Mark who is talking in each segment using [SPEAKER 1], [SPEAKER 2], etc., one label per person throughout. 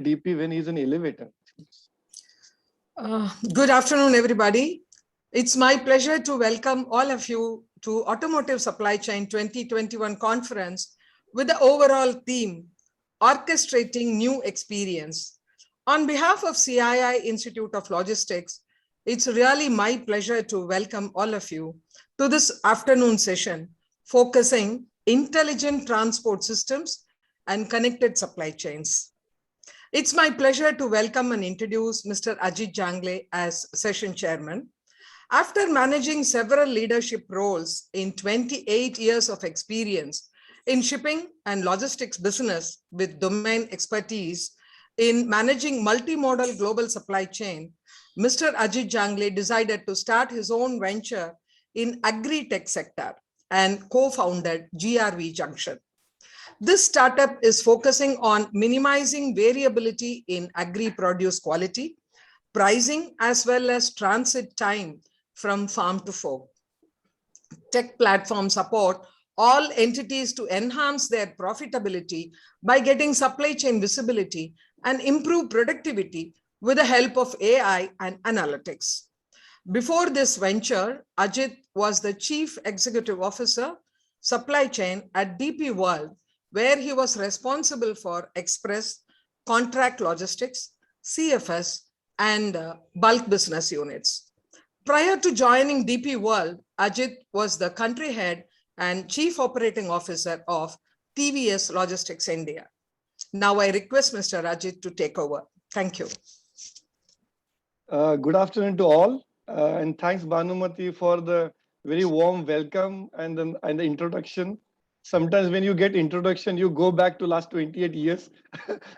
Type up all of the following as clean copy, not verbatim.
[SPEAKER 1] DP when he's in elevator.
[SPEAKER 2] Good afternoon, everybody. It's my pleasure to welcome all of you to Automotive Supply Chain 2021 conference with the overall theme, Orchestrating New Experience. On behalf of CII Institute of Logistics, it's really my pleasure to welcome all of you to this afternoon session, focusing intelligent transport systems and connected supply chains. It's my pleasure to welcome and introduce Mr. Ajit Jangle as session chairman. After managing several leadership roles in 28 years of experience in shipping and logistics business with domain expertise in managing multimodal global supply chain, Mr. Ajit Jangle decided to start his own venture in agri-tech sector and co-founded GRV Junction. This startup is focusing on minimizing variability in agri-produce quality, pricing, as well as transit time from farm to fork. Tech platforms support all entities to enhance their profitability by getting supply chain visibility and improve productivity with the help of AI and analytics. Before this venture, Ajit was the Chief Executive Officer, Supply Chain at DP World, where he was responsible for express, contract logistics, CFS, and bulk business units. Prior to joining DP World, Ajit was the country head and chief operating officer of TVS Logistics India. Now I request Mr. Ajit to take over. Thank you.
[SPEAKER 1] Good afternoon to all, and thanks Bhanumati for the very warm welcome and the introduction. Sometimes when you get introduction, you go back to last 28 years.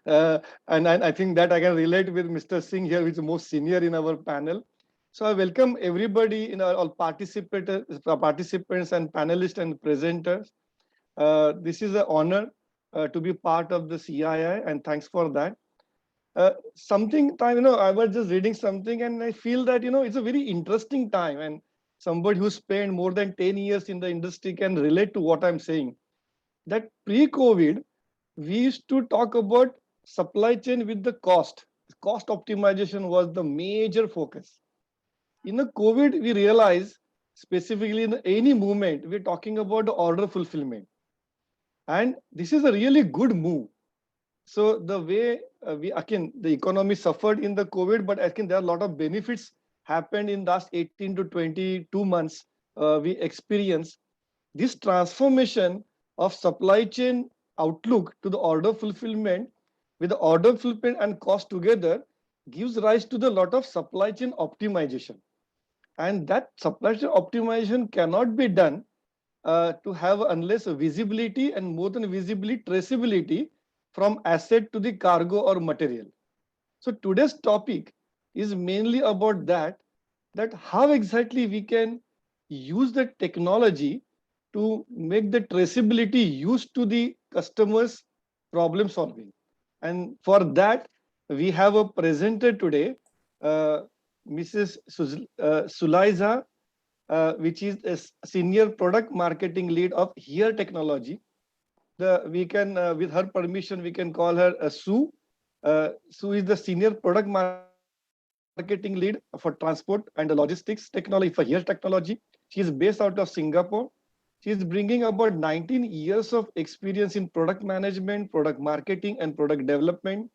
[SPEAKER 1] And I think that I can relate with Mr. Singh here, who is the most senior in our panel. So I welcome everybody in all participants and panelists and presenters. This is an honor to be part of the CII, and thanks for that. I was just reading something and I feel that, it's a very interesting time, and somebody who spent more than 10 years in the industry can relate to what I'm saying. That pre-COVID, we used to talk about supply chain with the cost. Cost optimization was the major focus. In the COVID, we realized, specifically in any movement, we're talking about the order fulfillment. And this is a really good move. So the way the economy suffered in the COVID, but I think there are a lot of benefits happened in last 18 to 22 months. We experienced this transformation of supply chain outlook to the order fulfillment. With the order fulfillment and cost together gives rise to the lot of supply chain optimization. And that supply chain optimization cannot be done to have unless visibility, and more than visibility, traceability from asset to the cargo or material. So today's topic is mainly about that how exactly we can use the technology to make the traceability used to the customer's problem solving. And for that, we have a presenter today, Mrs. Sulaiza, which is a senior product marketing lead of Here Technology. With her permission, we can call her Sue. Sue is the senior product marketing lead for transport and the logistics technology for Here Technology. She is based out of Singapore. She is bringing about 19 years of experience in product management, product marketing, and product development.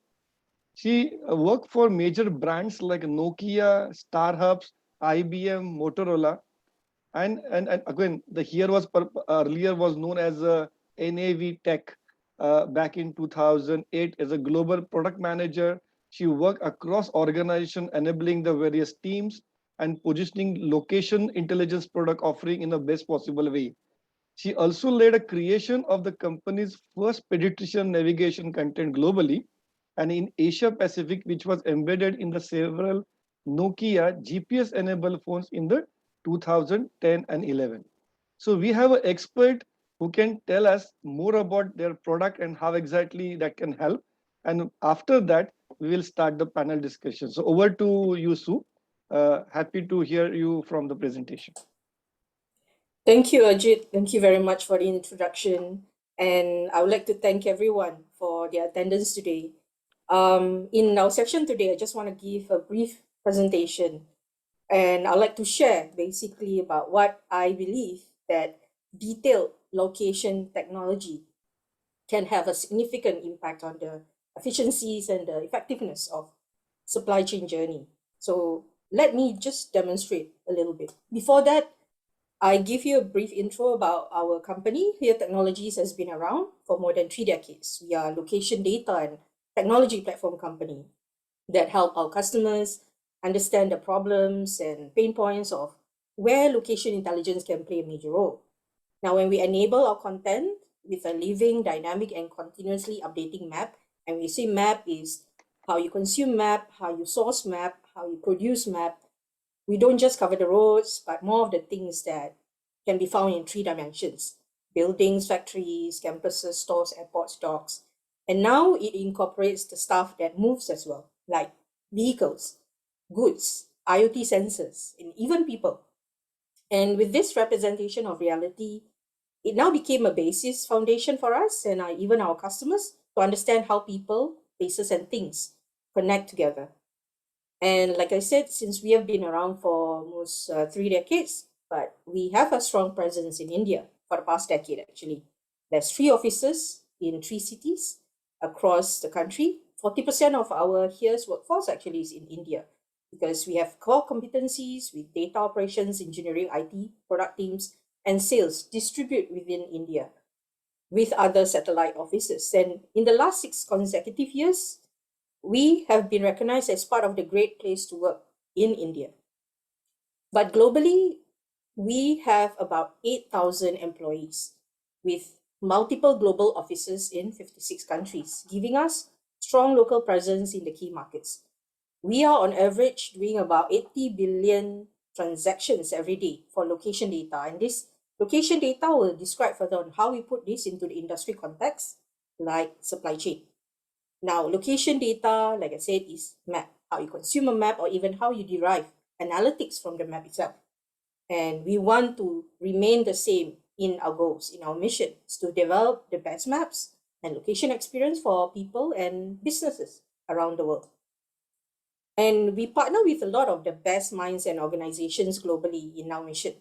[SPEAKER 1] She worked for major brands like Nokia, StarHubs, IBM, Motorola. And again, the Here was earlier was known as NAV Tech back in 2008 as a global product manager. She worked across organization, enabling the various teams and positioning location intelligence product offering in the best possible way. She also led a creation of the company's first pedestrian navigation content globally and in Asia Pacific, which was embedded in the several Nokia GPS-enabled phones in the 2010 and 11. So we have an expert who can tell us more about their product and how exactly that can help. And after that, we will start the panel discussion. So over to you, Sue. Happy to hear you from the presentation.
[SPEAKER 3] Thank you, Ajit. Thank you very much for the introduction. And I would like to thank everyone for their attendance today. In our section today, I just want to give a brief presentation, and I'd like to share basically about what I believe that detailed location technology can have a significant impact on the efficiencies and the effectiveness of supply chain journey. So let me just demonstrate a little bit. Before that, I give you a brief intro about our company. Here Technologies has been around for more than 3 decades. We are a location data and technology platform company that help our customers understand the problems and pain points of where location intelligence can play a major role. Now, when we enable our content with a living, dynamic, and continuously updating map, and we say map is how you consume map, how you source map, how you produce map, we don't just cover the roads, but more of the things that can be found in 3 dimensions: buildings, factories, campuses, stores, airports, docks. And now it incorporates the stuff that moves as well, like vehicles, goods, IoT sensors, and even people. And with this representation of reality, it now became a basis foundation for us and even our customers to understand how people, places, and things connect together. And like I said, since we have been around for almost 3 decades, but we have a strong presence in India for the past decade, actually. There's 3 offices in 3 cities across the country. 40% of our here's workforce actually is in India because we have core competencies with data operations, engineering, IT, product teams, and sales distribute within India with other satellite offices. And in the last 6 consecutive years, we have been recognized as part of the Great Place to Work in India. But globally, we have about 8,000 employees with multiple global offices in 56 countries, giving us strong local presence in the key markets. We are on average doing about 80 billion transactions every day for location data. And this location data will describe further on how we put this into the industry context, like supply chain. Now, location data, like I said, is map, how you consume a map or even how you derive analytics from the map itself. And we want to remain the same in our goals, in our mission, is to develop the best maps and location experience for people and businesses around the world. And we partner with a lot of the best minds and organizations globally in our mission.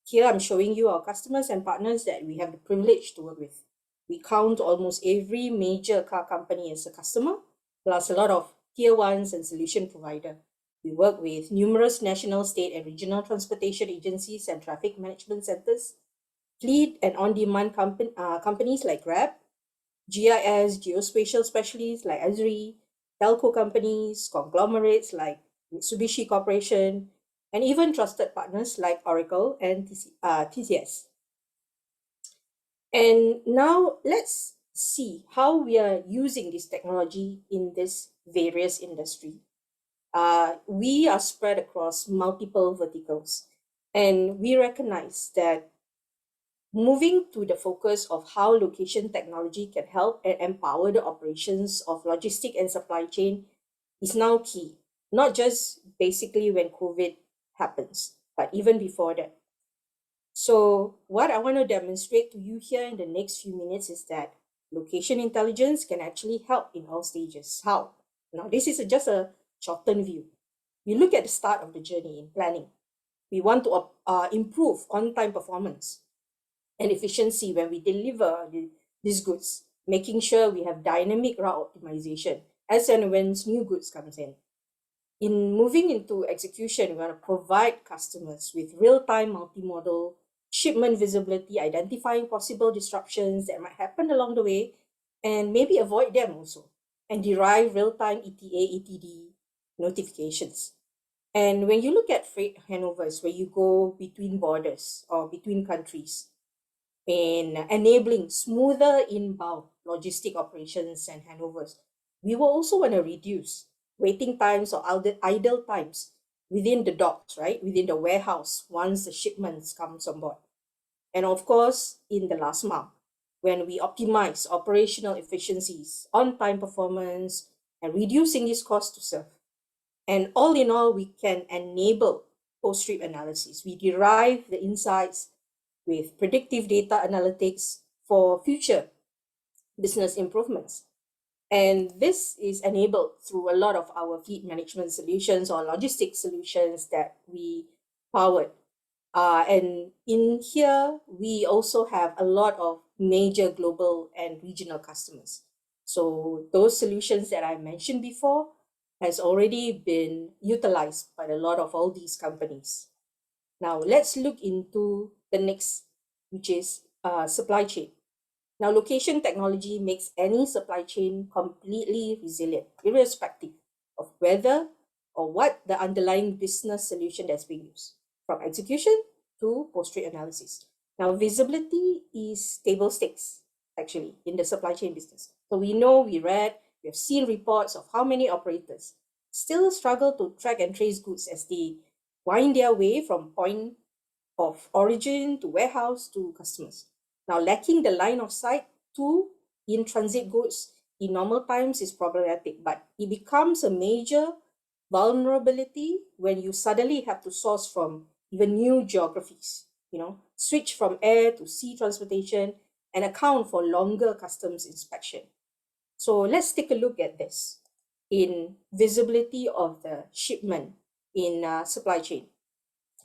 [SPEAKER 3] Here I'm showing you our customers and partners that we have the privilege to work with. We count almost every major car company as a customer, plus a lot of tier ones and solution provider. We work with numerous national, state, and regional transportation agencies and traffic management centers, fleet and on-demand companies like Grab, GIS, geospatial specialists like Esri, telco companies, conglomerates like Mitsubishi Corporation, and even trusted partners like Oracle and TCS. And now let's see how we are using this technology in this various industry. We are spread across multiple verticals, and we recognize that moving to the focus of how location technology can help and empower the operations of logistic and supply chain is now key, not just basically when COVID happens, but even before that. So what I want to demonstrate to you here in the next few minutes is that location intelligence can actually help in all stages. How? Now, this is just a short-term view. You look at the start of the journey in planning. We want to improve on-time performance and efficiency when we deliver these goods, making sure we have dynamic route optimization as and when new goods comes in. In moving into execution, we want to provide customers with real-time multimodal shipment visibility, identifying possible disruptions that might happen along the way, and maybe avoid them also, and derive real-time ETA, ETD notifications. And when you look at freight handovers, where you go between borders or between countries, in enabling smoother inbound logistic operations and handovers, we will also want to reduce waiting times or idle times within the docks, right? Within the warehouse once the shipments comes on board. And of course, in the last mile, when we optimize operational efficiencies, on-time performance, and reducing this cost to serve. And all in all, we can enable post-trip analysis. We derive the insights with predictive data analytics for future business improvements. And this is enabled through a lot of our fleet management solutions or logistics solutions that we powered. And in here, we also have a lot of major global and regional customers. So those solutions that I mentioned before has already been utilized by a lot of all these companies. Now let's look into the next, which is supply chain. Now, location technology makes any supply chain completely resilient, irrespective of whether or what the underlying business solution that's being used, from execution to post-trade analysis. Now, visibility is table stakes, actually, in the supply chain business. So we know, we read, we have seen reports of how many operators still struggle to track and trace goods as they wind their way from point of origin to warehouse to customers. Now, lacking the line of sight to in-transit goods in normal times is problematic, but it becomes a major vulnerability when you suddenly have to source from even new geographies, switch from air to sea transportation and account for longer customs inspection. So let's take a look at this in visibility of the shipment in supply chain.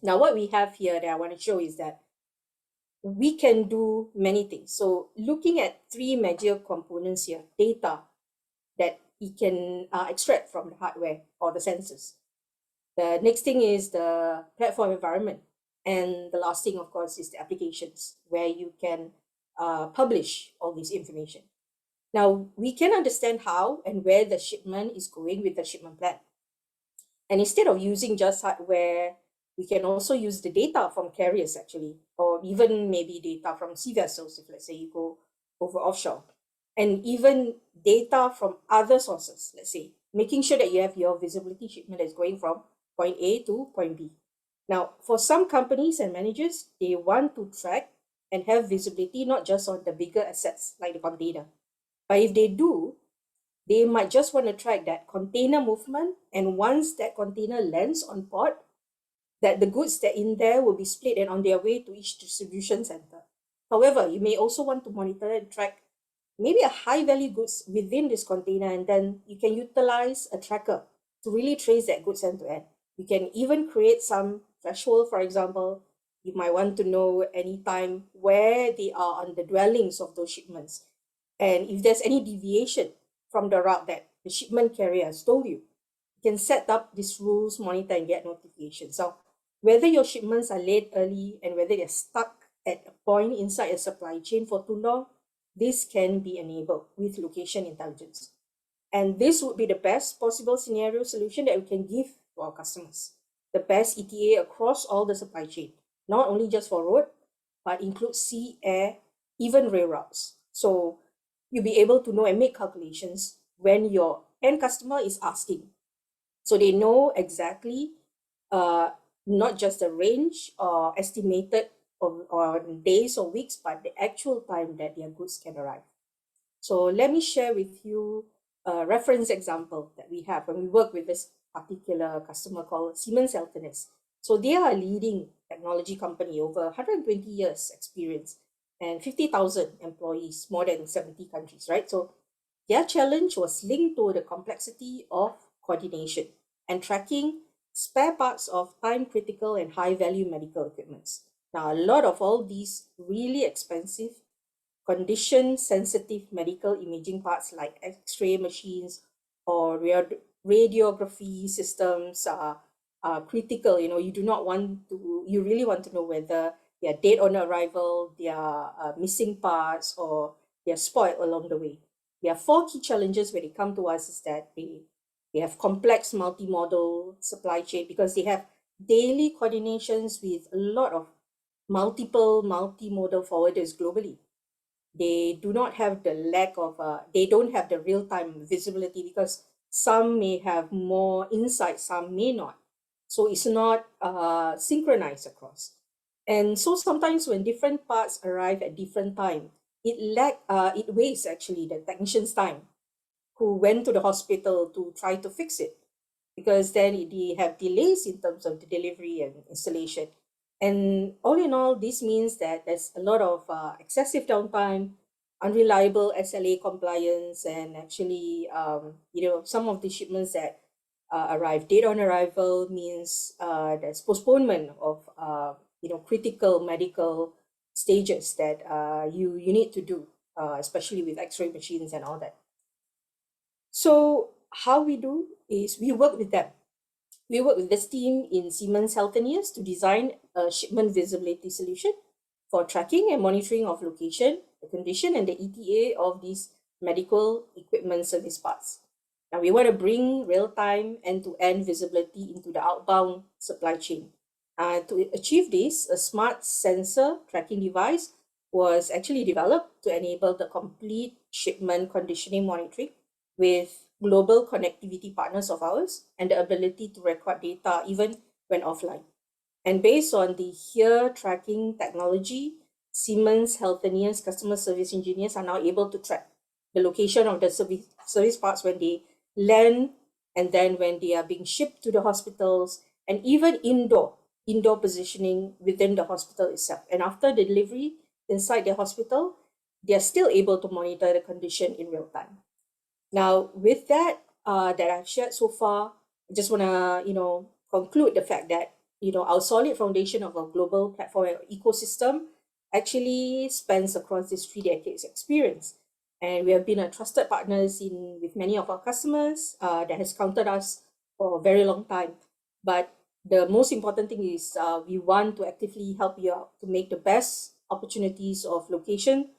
[SPEAKER 3] Now, what we have here that I want to show is that we can do many things. So looking at three major components here, data that we can extract from the hardware or the sensors. The next thing is the platform environment. And the last thing, of course, is the applications where you can publish all this information. Now, we can understand how and where the shipment is going with the shipment plan. And instead of using just hardware, we can also use the data from carriers actually, or even maybe data from sea vessels if let's say you go over offshore, and even data from other sources, let's say, making sure that you have your visibility shipment that's going from point A to point B. Now, for some companies and managers, they want to track and have visibility not just on the bigger assets like the container, but if they do, they might just want to track that container movement, and once that container lands on port, that the goods that in there will be split and on their way to each distribution center. However, you may also want to monitor and track maybe a high value goods within this container, and then you can utilize a tracker to really trace that goods end to end. You can even create some threshold, for example. You might want to know anytime where they are on the dwellings of those shipments. And if there's any deviation from the route that the shipment carrier has told you, you can set up these rules, monitor, and get notifications. So whether your shipments are late, early, and whether they're stuck at a point inside a supply chain for too long, this can be enabled with location intelligence. And this would be the best possible scenario solution that we can give to our customers. The best ETA across all the supply chain, not only just for road, but includes sea, air, even rail routes. So you'll be able to know and make calculations when your end customer is asking. So they know exactly not just the range or estimated or days or weeks, but the actual time that their goods can arrive. So let me share with you a reference example that we have when we work with this particular customer called Siemens Healthineers. So they are a leading technology company, over 120 years experience and 50,000 employees, more than 70 countries, right? So their challenge was linked to the complexity of coordination and tracking spare parts of time-critical and high-value medical equipments. Now, a lot of all these really expensive, condition-sensitive medical imaging parts like X-ray machines or radiography systems are critical. You do not want to, you really want to know whether they are dead on arrival, they are missing parts, or they are spoiled along the way. There are four key challenges when it comes to us is that they have complex multi-modal supply chain because they have daily coordinations with a lot of multiple multimodal forwarders globally. They do not have the lack of, they don't have the real-time visibility because some may have more insight, some may not. So it's not synchronized across. And so sometimes when different parts arrive at different time, it wastes actually the technician's time who went to the hospital to try to fix it, because then they have delays in terms of the delivery and installation. And all in all, this means that there's a lot of excessive downtime, unreliable SLA compliance, and actually, some of the shipments that arrive date on arrival means there's postponement of critical medical stages that you need to do, especially with X-ray machines and all that. So how we do is we work with them. We work with this team in Siemens Healthineers to design a shipment visibility solution for tracking and monitoring of location, the condition, and the ETA of these medical equipment service parts. Now, we want to bring real-time end-to-end visibility into the outbound supply chain. To achieve this, a smart sensor tracking device was actually developed to enable the complete shipment conditioning monitoring with global connectivity partners of ours and the ability to record data even when offline. And based on the here tracking technology, Siemens Healthineers customer service engineers are now able to track the location of the service parts when they land, and then when they are being shipped to the hospitals, and even indoor positioning within the hospital itself. And after the delivery inside the hospital, they are still able to monitor the condition in real time. Now, with that that I've shared so far, I just want to conclude the fact that our solid foundation of a global platform and ecosystem actually spans across this 3 decades experience, and we have been a trusted partners with many of our customers that has counted us for a very long time. But the most important thing is we want to actively help you out to make the best opportunities of location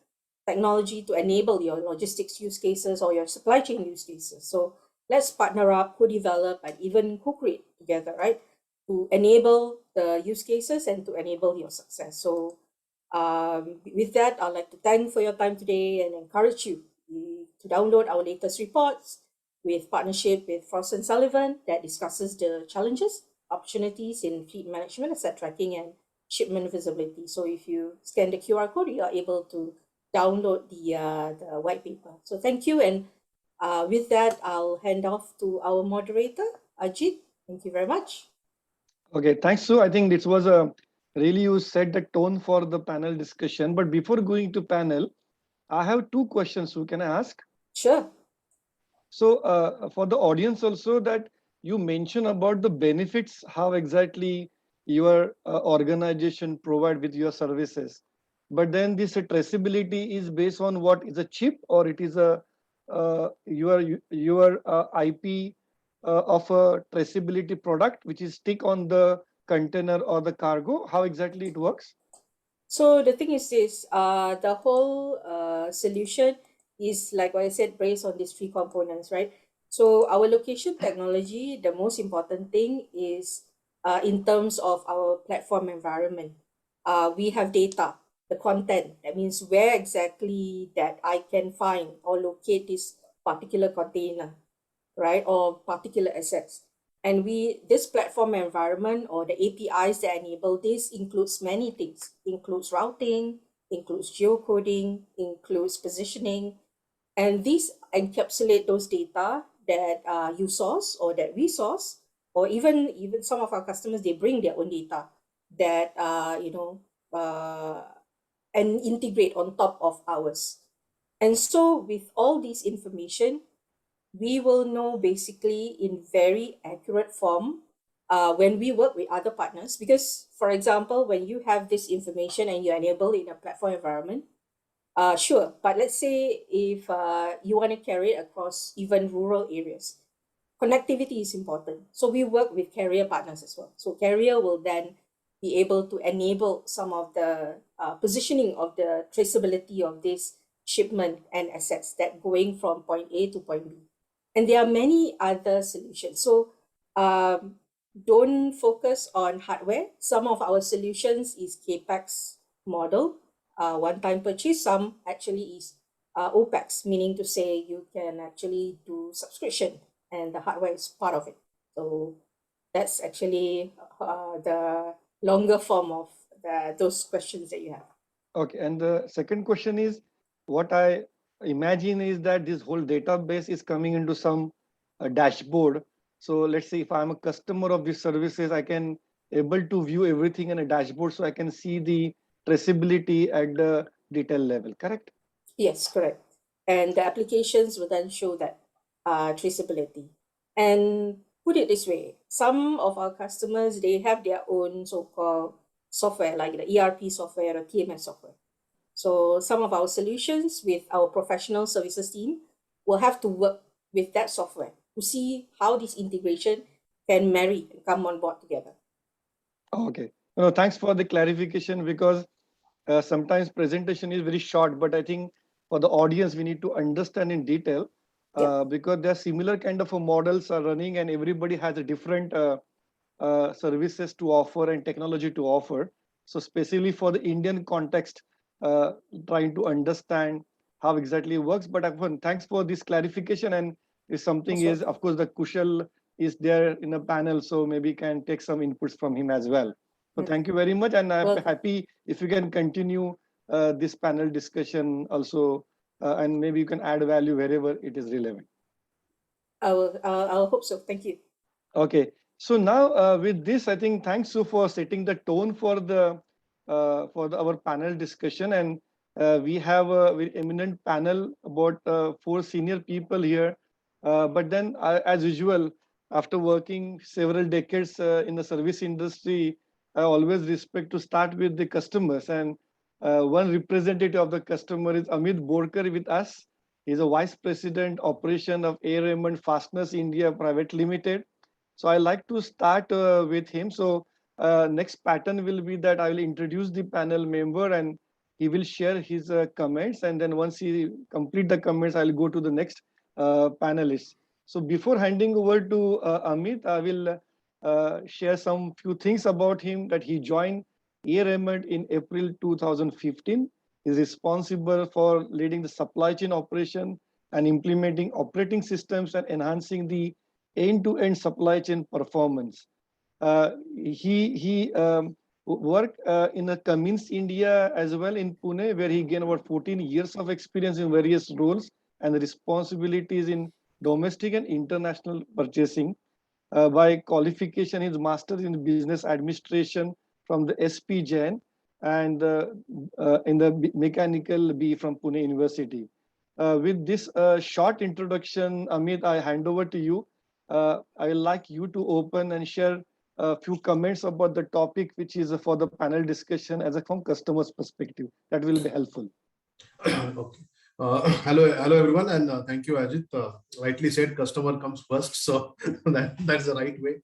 [SPEAKER 3] technology to enable your logistics use cases or your supply chain use cases. So let's partner up, co-develop, and even co-create together, right? To enable the use cases and to enable your success. So with that, I'd like to thank for your time today and encourage you to download our latest reports with partnership with Frost & Sullivan that discusses the challenges, opportunities in fleet management, asset tracking, and shipment visibility. So if you scan the QR code, you are able to download the white paper. So thank you. And with that, I'll hand off to our moderator, Ajit. Thank you very much.
[SPEAKER 1] Okay, thanks, Sue. I think this was a really, you set the tone for the panel discussion. But before going to panel, I have two questions, Sue. Can I ask?
[SPEAKER 3] Sure.
[SPEAKER 1] So for the audience also, that you mentioned about the benefits, how exactly your organization provide with your services. But then this traceability is based on what is a chip, or it is a your IP of a traceability product which is stick on the container or the cargo. How exactly it works?
[SPEAKER 3] So the thing is this, the whole solution is, like what I said, based on these three components, right? So our location technology, the most important thing is in terms of our platform environment. We have data, the content. That means where exactly that I can find or locate this particular container, right? Or particular assets. And this platform environment or the APIs that enable this includes many things, includes routing, includes geocoding, includes positioning, and these encapsulate those data that you source or that we source, or even some of our customers, they bring their own data that and integrate on top of ours. And so with all this information, we will know basically in very accurate form when we work with other partners. Because, for example, when you have this information and you enable it in a platform environment, sure. But let's say if you want to carry it across even rural areas, connectivity is important. So we work with carrier partners as well. So carrier will then be able to enable some of the positioning of the traceability of this shipment and assets that going from point A to point B. And there are many other solutions. So don't focus on hardware. Some of our solutions is CAPEX model, one-time purchase. Some actually is OPEX, meaning to say you can actually do subscription and the hardware is part of it. So that's actually the longer form of those questions that you have.
[SPEAKER 1] Okay, and the second question is, what I imagine is that this whole database is coming into some dashboard. So let's say if I'm a customer of these services, I can able to view everything in a dashboard, so I can see the traceability at the detail level, correct?
[SPEAKER 3] Yes, correct. And the applications will then show that traceability. And put it this way, some of our customers, they have their own so-called software, like the ERP software or TMS software. So some of our solutions with our professional services team will have to work with that software to see how this integration can marry and come on board together.
[SPEAKER 1] Okay. No, thanks for the clarification, because sometimes presentation is very short, but I think for the audience, we need to understand in detail,
[SPEAKER 3] Yep.
[SPEAKER 1] because there are similar kind of models are running and everybody has a different services to offer and technology to offer. So specifically for the Indian context, uh, trying to understand how exactly it works. But again, thanks for this clarification. And if something
[SPEAKER 3] Most
[SPEAKER 1] is,
[SPEAKER 3] welcome.
[SPEAKER 1] of course, the Kushal is there in a panel, so maybe can take some inputs from him as well. So thank you very much, and I'm
[SPEAKER 3] Welcome.
[SPEAKER 1] happy if you can continue this panel discussion also, and maybe you can add value wherever it is relevant.
[SPEAKER 3] I'll hope so. Thank you.
[SPEAKER 1] Okay, so now with this, I think thanks Sue for setting the tone for our panel discussion, and we have a very eminent panel about four senior people here. But then, as usual, after working several decades in the service industry, I always respect to start with the customers, and one representative of the customer is Amit Borkar with us. He's a vice president operation of Air Raymond Fasteners India Private Limited. So I like to start with him. So next pattern will be that I will introduce the panel member and he will share his comments. And then once he complete the comments, I'll go to the next panelist. So before handing over to Amit, I will share some few things about him, that he joined Raymond in April 2015. He's responsible for leading the supply chain operation and implementing operating systems and enhancing the end-to-end supply chain performance. He worked in a Cummins India as well in Pune, where he gained about 14 years of experience in various roles and responsibilities in domestic and international purchasing. By qualification, his master's in business administration from the SP Jain and in the mechanical B from Pune University. With this short introduction, Amit, I hand over to you. I would like you to open and share a few comments about the topic, which is for the panel discussion as a from customer's perspective. That will be helpful.
[SPEAKER 4] Okay. Hello everyone, and thank you, Ajit. Rightly said, customer comes first, so that's the right way.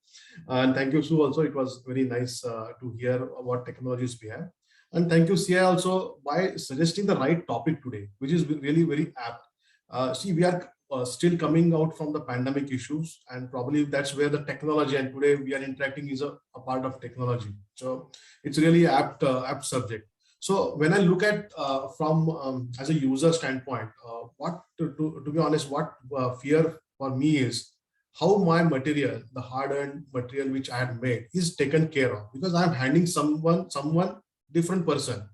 [SPEAKER 4] And thank you, Sue. Also, it was very nice to hear what technologies we have. And thank you, CI, also by suggesting the right topic today, which is really very apt. See, we are still coming out from the pandemic issues, and probably that's where the technology and today we are interacting is a part of technology. So it's really apt subject. So when I look at from as a user standpoint, what to be honest, what fear for me is how my material, the hard-earned material which I had made, is taken care of, because I'm handing someone different person,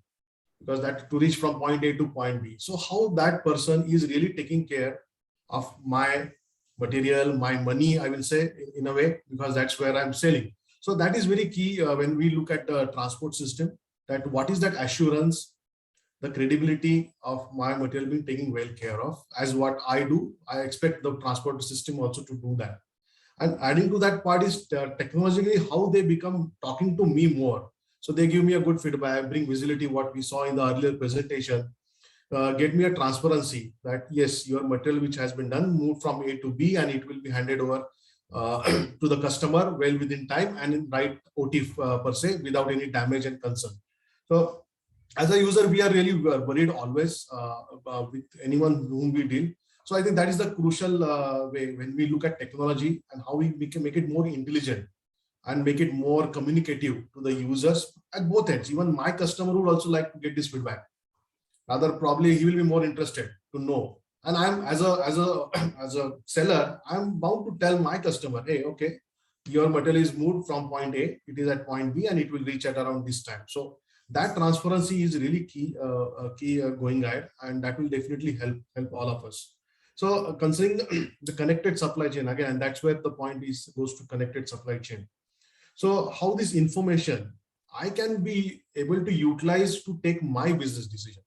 [SPEAKER 4] because that to reach from point A to point B. So how that person is really taking care of my material, my money, I will say in a way, because that's where I'm selling. So that is very key when we look at the transport system, that what is that assurance, the credibility of my material being taken well care of. As what I do, I expect the transport system also to do that. And adding to that part is technologically how they become talking to me more. So they give me a good feedback, bring visibility, what we saw in the earlier presentation, get me a transparency that yes, your material which has been done moved from A to B and it will be handed over to the customer well within time and in right OT per se, without any damage and concern. So as a user, we are really worried always with anyone whom we deal. So I think that is the crucial way when we look at technology and how we can make it more intelligent and make it more communicative to the users at both ends. Even my customer would also like to get this feedback. Rather, probably he will be more interested to know. And I'm as a seller, I'm bound to tell my customer, hey, okay, your material is moved from point A, it is at point B, and it will reach at around this time. So that transparency is really key, going ahead, and that will definitely help all of us. So considering the connected supply chain again, and that's where the point is goes to connected supply chain. So how this information I can be able to utilize to take my business decision.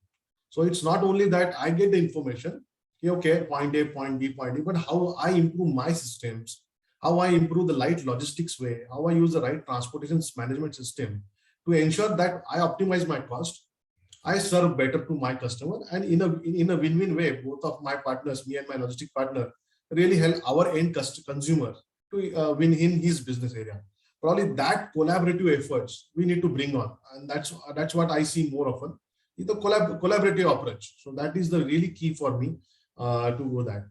[SPEAKER 4] So it's not only that I get the information, okay, point A, point B, point D, but how I improve my systems, how I improve the right logistics way, how I use the right transportation management system to ensure that I optimize my cost, I serve better to my customer, and in a win-win way, both of my partners, me and my logistic partner, really help our end consumer to win in his business area. Probably that collaborative efforts we need to bring on, and that's what I see more often, is the collaborative approach. So that is the really key for me to go that.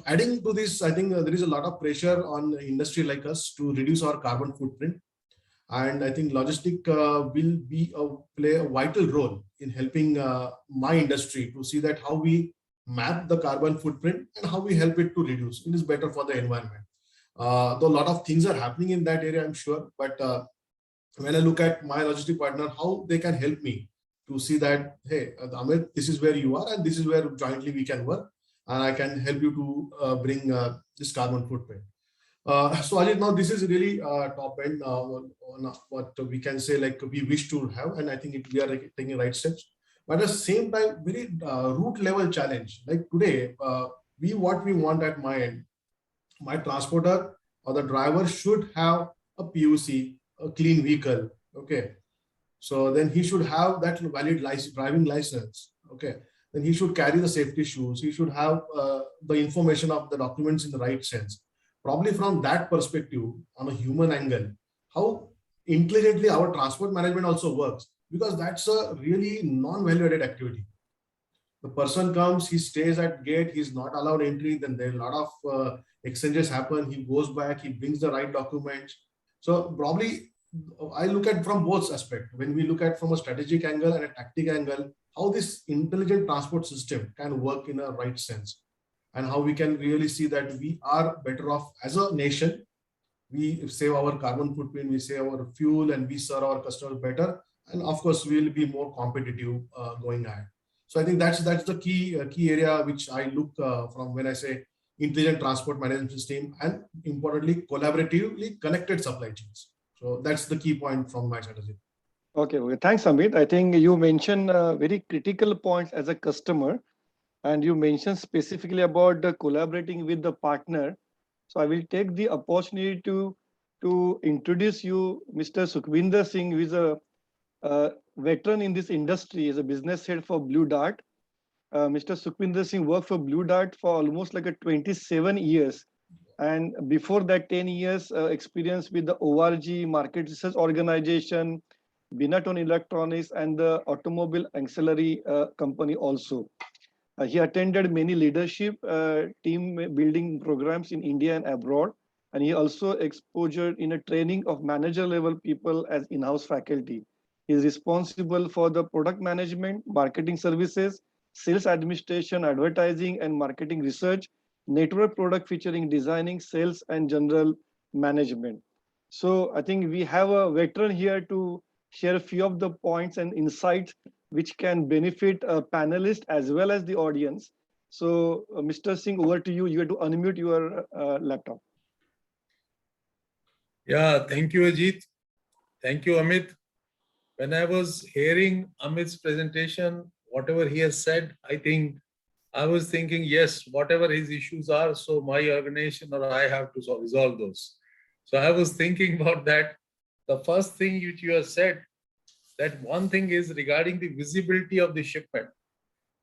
[SPEAKER 4] Adding to this, I think there is a lot of pressure on industry like us to reduce our carbon footprint. And I think logistic will play a vital role in helping my industry to see that how we map the carbon footprint and how we help it to reduce. It is better for the environment. Though a lot of things are happening in that area, I'm sure. But when I look at my logistic partner, how they can help me to see that, hey, Amit, this is where you are and this is where jointly we can work. And I can help you to bring this carbon footprint. So Ajit, now this is really top end on what we can say, like we wish to have, and I think we are taking right steps. But at the same time, very root level challenge. Like today, what we want at my end, my transporter or the driver should have a PUC, a clean vehicle. Okay, so then he should have that valid driving license. Okay, then he should carry the safety shoes. He should have the information of the documents in the right sense. Probably from that perspective, on a human angle, how intelligently our transport management also works, because that's a really non-value-added activity. The person comes, he stays at gate, he's not allowed entry, then there are a lot of exchanges happen, he goes back, he brings the right documents. So probably I look at from both aspects. When we look at from a strategic angle and a tactic angle, how this intelligent transport system can work in a right sense, and how we can really see that we are better off as a nation. We save our carbon footprint, we save our fuel, and we serve our customers better. And of course, we will be more competitive going ahead. So I think that's the key area which I look from when I say intelligent transport management system, and importantly, collaboratively connected supply chains. So that's the key point from my strategy.
[SPEAKER 1] Okay, okay. Thanks, Amit. I think you mentioned very critical points as a customer, and you mentioned specifically about the collaborating with the partner. So I will take the opportunity to introduce you, Mr. Sukhvinder Singh, who is a veteran in this industry, is a business head for Blue Dart. Mr. Sukhvinder Singh worked for Blue Dart for almost like a 27 years. And before that, 10 years experience with the ORG Market Research Organization, Binaton Electronics, and the Automobile Ancillary Company also. He attended many leadership team building programs in India and abroad. And he also exposure in a training of manager level people as in-house faculty. He is responsible for the product management, marketing services, sales administration, advertising and marketing research, network product featuring designing, sales and general management. So I think we have a veteran here to share a few of the points and insights which can benefit panelists as well as the audience. So Mr. Singh, over to you. You have to unmute your laptop.
[SPEAKER 5] Yeah, thank you, Ajit. Thank you, Amit. When I was hearing Amit's presentation, whatever he has said, I was thinking, yes, whatever his issues are, so my organization or I have to resolve those. So I was thinking about that. The first thing which you have said, that one thing is regarding the visibility of the shipment,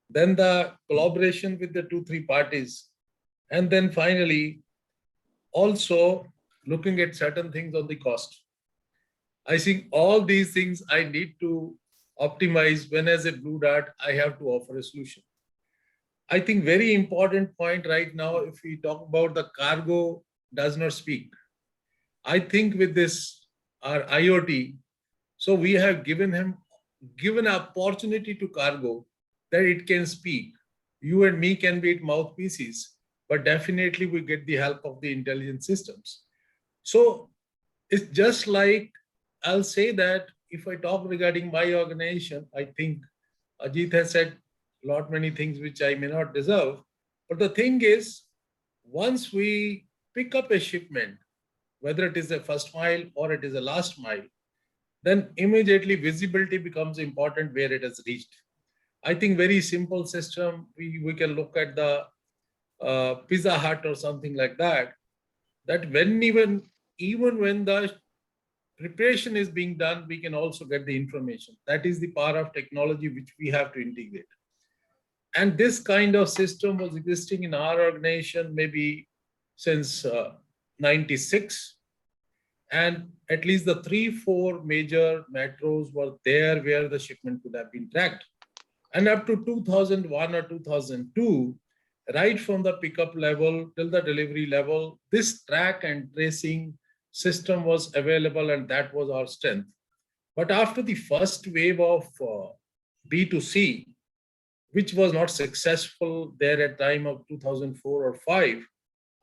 [SPEAKER 5] then the collaboration with the 2-3 parties, and then finally also looking at certain things on the cost. I think all these things I need to optimize when as a Blue Dart, I have to offer a solution. I think very important point right now, if we talk about the cargo does not speak. I think with this, our IoT, so we have given an opportunity to cargo that it can speak. You and me can be mouthpieces, but definitely we get the help of the intelligence systems. So it's just like, I'll say that if I talk regarding my organization, I think Ajit has said many things which I may not deserve. But the thing is, once we pick up a shipment, whether it is a first mile or it is a last mile, then immediately visibility becomes important where it has reached. I think very simple system. We can look at the Pizza Hut or something like that. That when even when the preparation is being done, we can also get the information. That is the power of technology which we have to integrate. And this kind of system was existing in our organization maybe since 96. And at least the 3-4 major metros were there where the shipment could have been tracked. And up to 2001 or 2002, right from the pickup level till the delivery level, this track and tracing system was available, and that was our strength. But after the first wave of B2C, which was not successful there at time of 2004 or 5,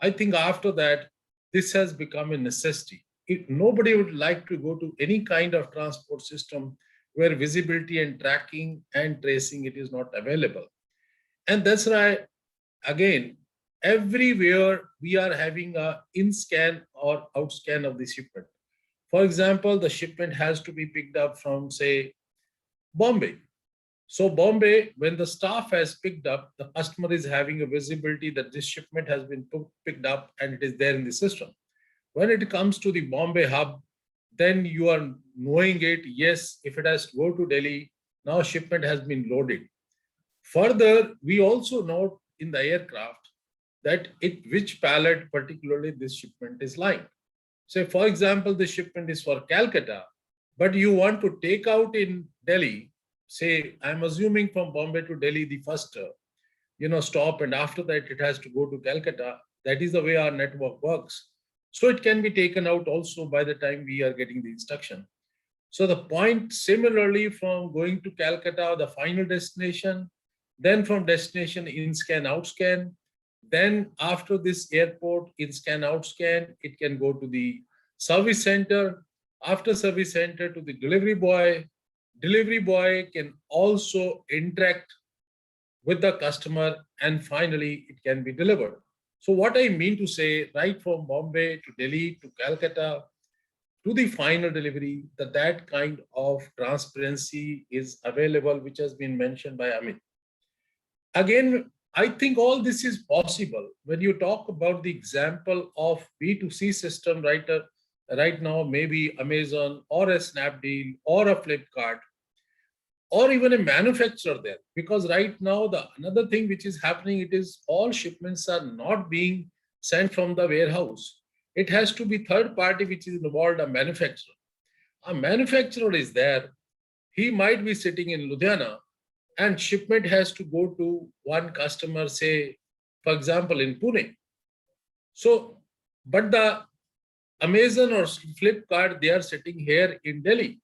[SPEAKER 5] I think after that, this has become a necessity. Nobody would like to go to any kind of transport system where visibility and tracking and tracing it is not available. And that's why, again, everywhere we are having a in-scan or out-scan of the shipment. For example, the shipment has to be picked up from, say, Bombay. So Bombay, when the staff has picked up, the customer is having a visibility that this shipment has been picked up and it is there in the system. When it comes to the Bombay hub, then you are knowing it, yes, if it has to go to Delhi, now shipment has been loaded. Further, we also note in the aircraft that which pallet particularly this shipment is lying. Say, for example, the shipment is for Calcutta, but you want to take out in Delhi, say, I'm assuming from Bombay to Delhi, the first stop, and after that it has to go to Calcutta. That is the way our network works. So it can be taken out also by the time we are getting the instruction. So the point, similarly, from going to Calcutta, the final destination, then from destination in-scan, out-scan, then after this airport, in-scan, out-scan, it can go to the service center. After service center to the delivery boy. Delivery boy can also interact with the customer, and finally it can be delivered. So what I mean to say, right from Bombay to Delhi to Calcutta to the final delivery, that kind of transparency is available, which has been mentioned by Amit. Again, I think all this is possible when you talk about the example of B2C system right now, maybe Amazon or a Snapdeal or a Flipkart, or even a manufacturer there. Because right now, another thing which is happening, it is all shipments are not being sent from the warehouse. It has to be third party which is involved, a manufacturer. A manufacturer is there. He might be sitting in Ludhiana, and shipment has to go to one customer, say, for example, in Pune. So, but the Amazon or Flipkart, they are sitting here in Delhi.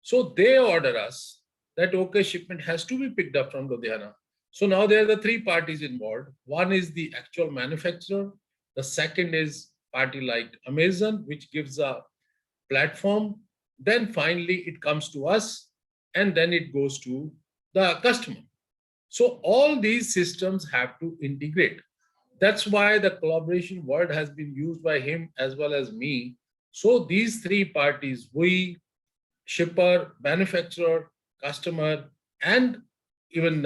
[SPEAKER 5] So they order us that, okay, shipment has to be picked up from Ludhiana. So now there are the three parties involved. One is the actual manufacturer. The second is party like Amazon, which gives a platform. Then finally it comes to us, and then it goes to the customer. So all these systems have to integrate. That's why the collaboration word has been used by him as well as me. So these three parties, we, shipper, manufacturer, customer, and even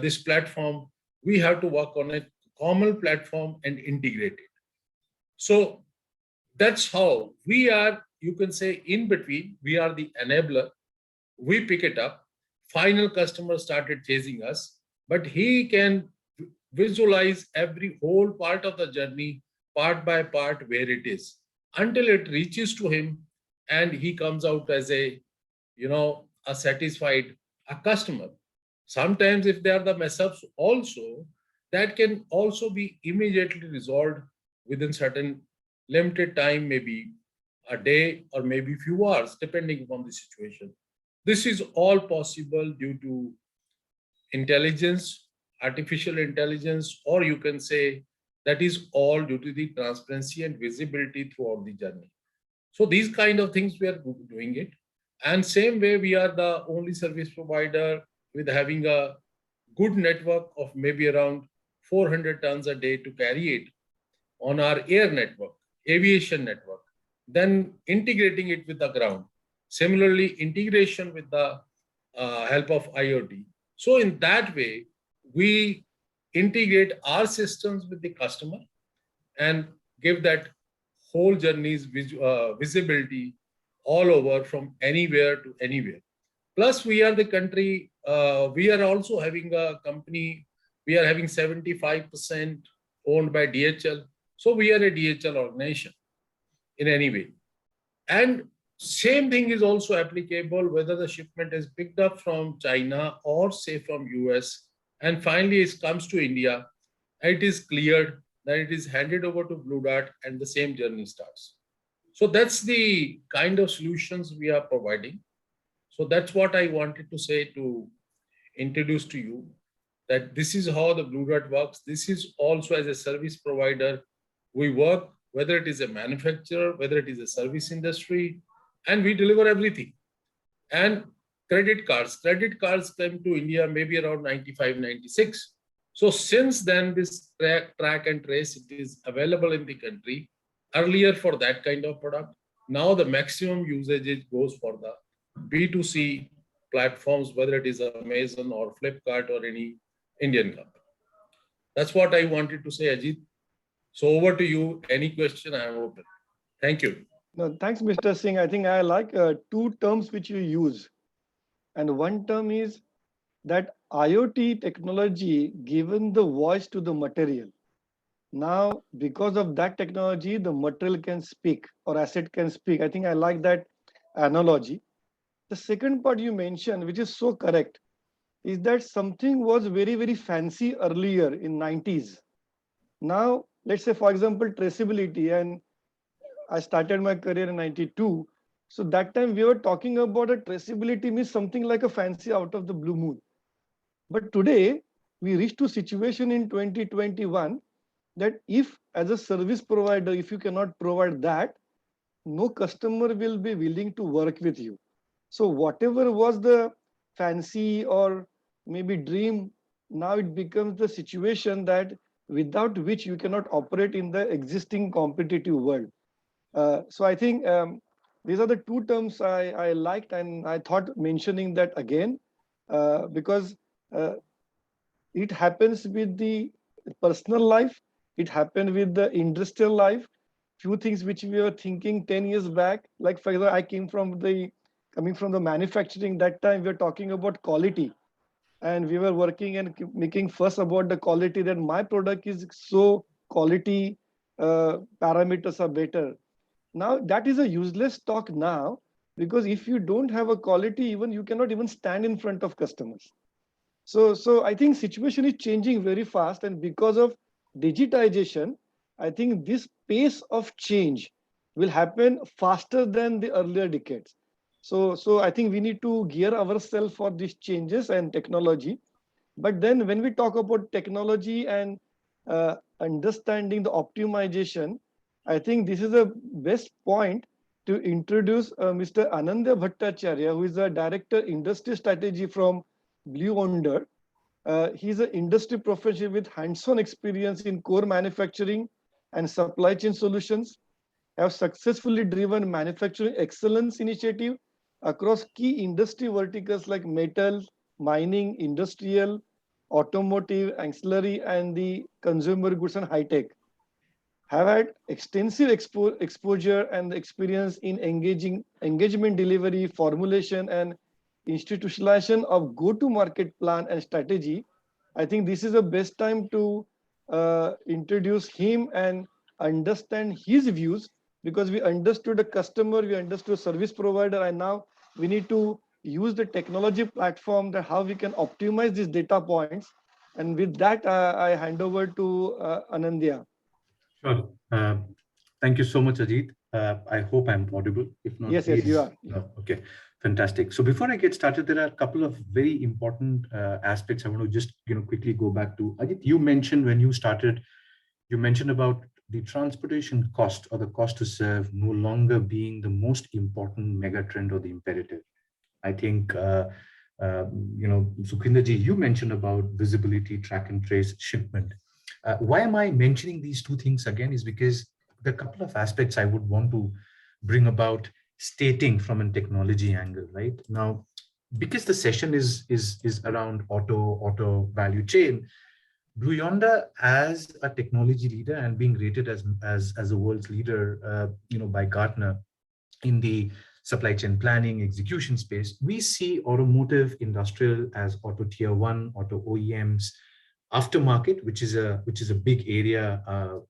[SPEAKER 5] this platform, we have to work on a common platform and integrate it. So that's how we are, you can say, in between. We are the enabler. We pick it up. Final customer started chasing us, but he can visualize every whole part of the journey, part by part, where it is, until it reaches to him, and he comes out as a satisfied customer. Sometimes if there are the mess ups also, that can also be immediately resolved within certain limited time, maybe a day or maybe few hours, depending upon the situation. This is all possible due to intelligence, artificial intelligence, or you can say that is all due to the transparency and visibility throughout the journey. So these kind of things we are doing it. And same way, we are the only service provider with having a good network of maybe around 400 tons a day to carry it on our air network, aviation network, then integrating it with the ground. Similarly, integration with the help of IoT. So in that way, we integrate our systems with the customer and give that whole journey's visibility all over from anywhere to anywhere. Plus, we are the country, we are also having a company, we are having 75% owned by DHL. So we are a DHL organization in any way. And same thing is also applicable whether the shipment is picked up from China or say from US, and finally it comes to India, it is cleared, then it is handed over to Blue Dart and the same journey starts. So that's the kind of solutions we are providing. So that's what I wanted to say to introduce to you, that this is how the Blue Dart works. This is also as a service provider. We work, whether it is a manufacturer, whether it is a service industry, and we deliver everything. And credit cards came to India maybe around 95, 96. So since then, this track and trace, it is available in the country. Earlier for that kind of product, now the maximum usage goes for the B2C platforms, whether it is Amazon or Flipkart or any Indian company. That's what I wanted to say, Ajit. So over to you. Any question, I am open. Thank you.
[SPEAKER 1] No, thanks, Mr. Singh. I think I like two terms which you use. And one term is that IoT technology given the voice to the material. Now, because of that technology, the material can speak or asset can speak. I think I like that analogy. The second part you mentioned, which is so correct, is that something was very, very fancy earlier in 90s. Now, let's say, for example, traceability, and I started my career in 92. So that time we were talking about a traceability means something like a fancy out of the blue moon. But today we reached to a situation in 2021 that if as a service provider, if you cannot provide that, no customer will be willing to work with you. So whatever was the fancy or maybe dream, now it becomes the situation that without which you cannot operate in the existing competitive world. So I think these are the two terms I liked, and I thought mentioning that again, because it happens with the personal life, it happened with the industrial life. Few things which we were thinking 10 years back, like for example, I coming from the manufacturing, that time we were talking about quality. And we were working and making fuss about the quality, that my product is so quality, parameters are better. Now that is a useless talk now, because if you don't have a quality, even you cannot even stand in front of customers. So I think situation is changing very fast, and because of digitization, I think this pace of change will happen faster than the earlier decades. So I think we need to gear ourselves for these changes and technology. But then when we talk about technology and understanding the optimization, I think this is a best point to introduce Mr. Anandya Bhattacharya, who is a Director Industry Strategy from Blue Yonder. He's an industry professional with hands-on experience in core manufacturing and supply chain solutions, have successfully driven manufacturing excellence initiative across key industry verticals like metal, mining, industrial, automotive, ancillary, and the consumer goods and high tech. Have had extensive exposure and experience in engagement delivery, formulation, and institutionalization of go-to-market plan and strategy. I think this is the best time to introduce him and understand his views, because we understood the customer, we understood service provider, and now we need to use the technology platform, that how we can optimize these data points. And with that, I hand over to Anandya.
[SPEAKER 6] Sure. Thank you so much, Ajit. I hope I'm audible. If not,
[SPEAKER 1] Yes,
[SPEAKER 6] please.
[SPEAKER 1] you are.
[SPEAKER 6] Okay, fantastic. So before I get started, there are a couple of very important aspects I want to just quickly go back to. Ajit, you mentioned when you started, you mentioned about the transportation cost or the cost to serve no longer being the most important mega trend or the imperative. I think Sukhinderji, you mentioned about visibility, track and trace, shipment. Why am I mentioning these two things again is because there are a couple of aspects I would want to bring about stating from a technology angle, right? Now, because the session is around auto value chain, Blue Yonder as a technology leader and being rated as a world's leader, by Gartner in the supply chain planning execution space, we see automotive industrial as auto tier one, auto OEMs, aftermarket, which is a big area,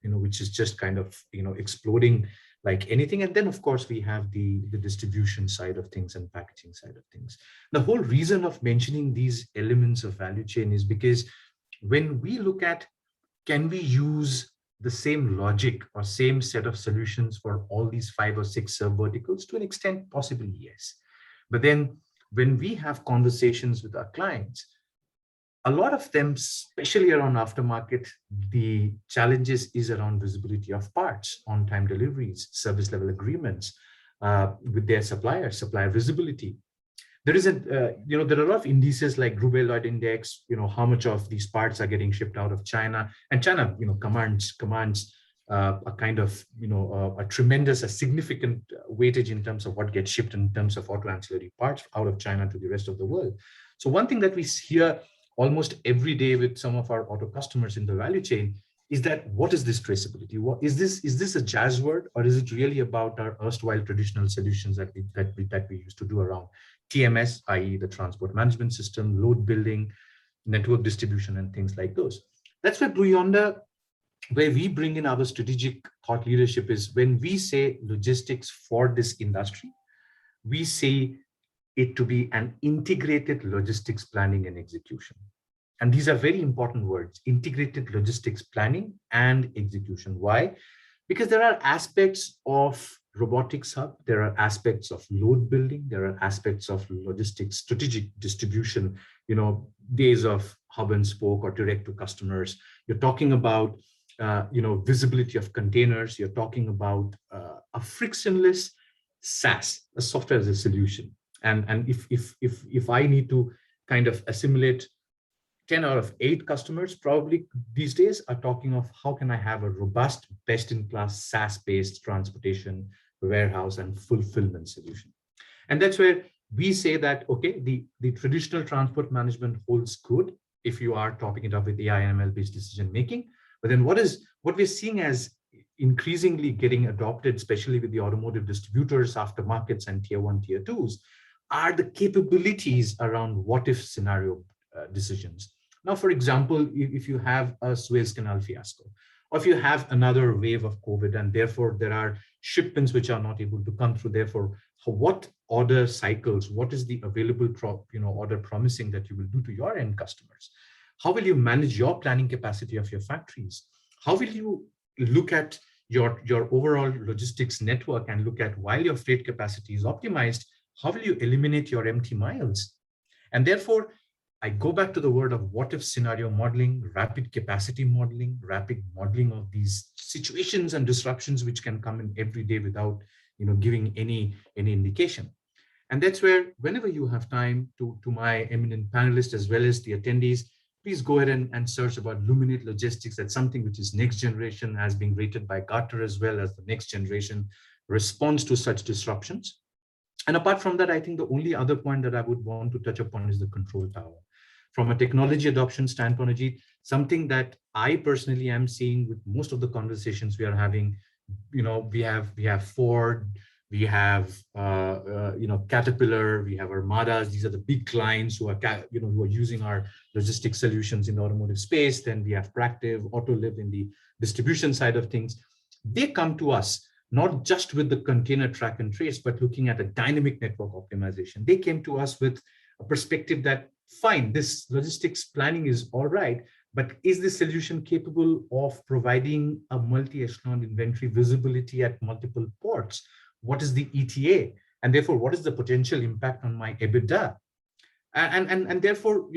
[SPEAKER 6] which is just kind of exploding like anything. And then of course we have the distribution side of things and packaging side of things. The whole reason of mentioning these elements of value chain is because when we look at, can we use the same logic or same set of solutions for all these 5 or 6 sub verticals? To an extent, possibly yes. But then when we have conversations with our clients, a lot of them, especially around aftermarket, the challenges is around visibility of parts, on-time deliveries, service level agreements with their suppliers, supplier visibility. There is there are a lot of indices like Rubelloid Index, how much of these parts are getting shipped out of China, and China, commands a kind of, a significant weightage in terms of what gets shipped in terms of auto ancillary parts out of China to the rest of the world. So one thing that we hear almost every day with some of our auto customers in the value chain is that, what is this traceability? What is this? Is this a jazz word, or is it really about our erstwhile traditional solutions that we used to do around TMS, i.e. the transport management system, load building, network distribution, and things like those? That's where Blue Yonder, where we bring in our strategic thought leadership, is when we say logistics for this industry, we say it to be an integrated logistics planning and execution. And these are very important words: integrated logistics planning and execution. Why? Because there are aspects of robotics hub, there are aspects of load building, there are aspects of logistics, strategic distribution, days of hub and spoke or direct to customers. You're talking about, visibility of containers. You're talking about a frictionless SaaS, a software as a solution. And if I need to kind of assimilate 10 out of 8 customers probably these days are talking of, how can I have a robust, best-in-class SaaS-based transportation, warehouse, and fulfillment solution? And that's where we say that, okay, the traditional transport management holds good if you are topping it up with AI and ML-based decision making. But then what we're seeing as increasingly getting adopted, especially with the automotive distributors, aftermarkets, and tier 1, tier 2s, are the capabilities around what-if scenario decisions. Now, for example, if you have a Suez Canal fiasco, or if you have another wave of COVID, and therefore there are shipments which are not able to come through, therefore, what order cycles, what is the available order promising that you will do to your end customers? How will you manage your planning capacity of your factories? How will you look at your overall logistics network and look at, while your freight capacity is optimized, how will you eliminate your empty miles? And therefore, I go back to the word of what if scenario modeling, rapid capacity modeling, rapid modeling of these situations and disruptions which can come in every day without giving any indication. And that's where, whenever you have time, to my eminent panelists as well as the attendees, please go ahead and search about Luminate Logistics. That's something which is next generation, as being rated by Gartner as well as the next generation response to such disruptions. And apart from that, I think the only other point that I would want to touch upon is the control tower. From a technology adoption standpoint, Ajit, something that I personally am seeing with most of the conversations we are having, we have Ford, we have Caterpillar, we have Armadas. These are the big clients who are using our logistics solutions in the automotive space. Then we have Practive, Autoliv in the distribution side of things. They come to us not just with the container track and trace, but looking at a dynamic network optimization. They came to us with a perspective that, fine, this logistics planning is all right, but is this solution capable of providing a multi-echelon inventory visibility at multiple ports? What is the ETA? And therefore, what is the potential impact on my EBITDA? And therefore,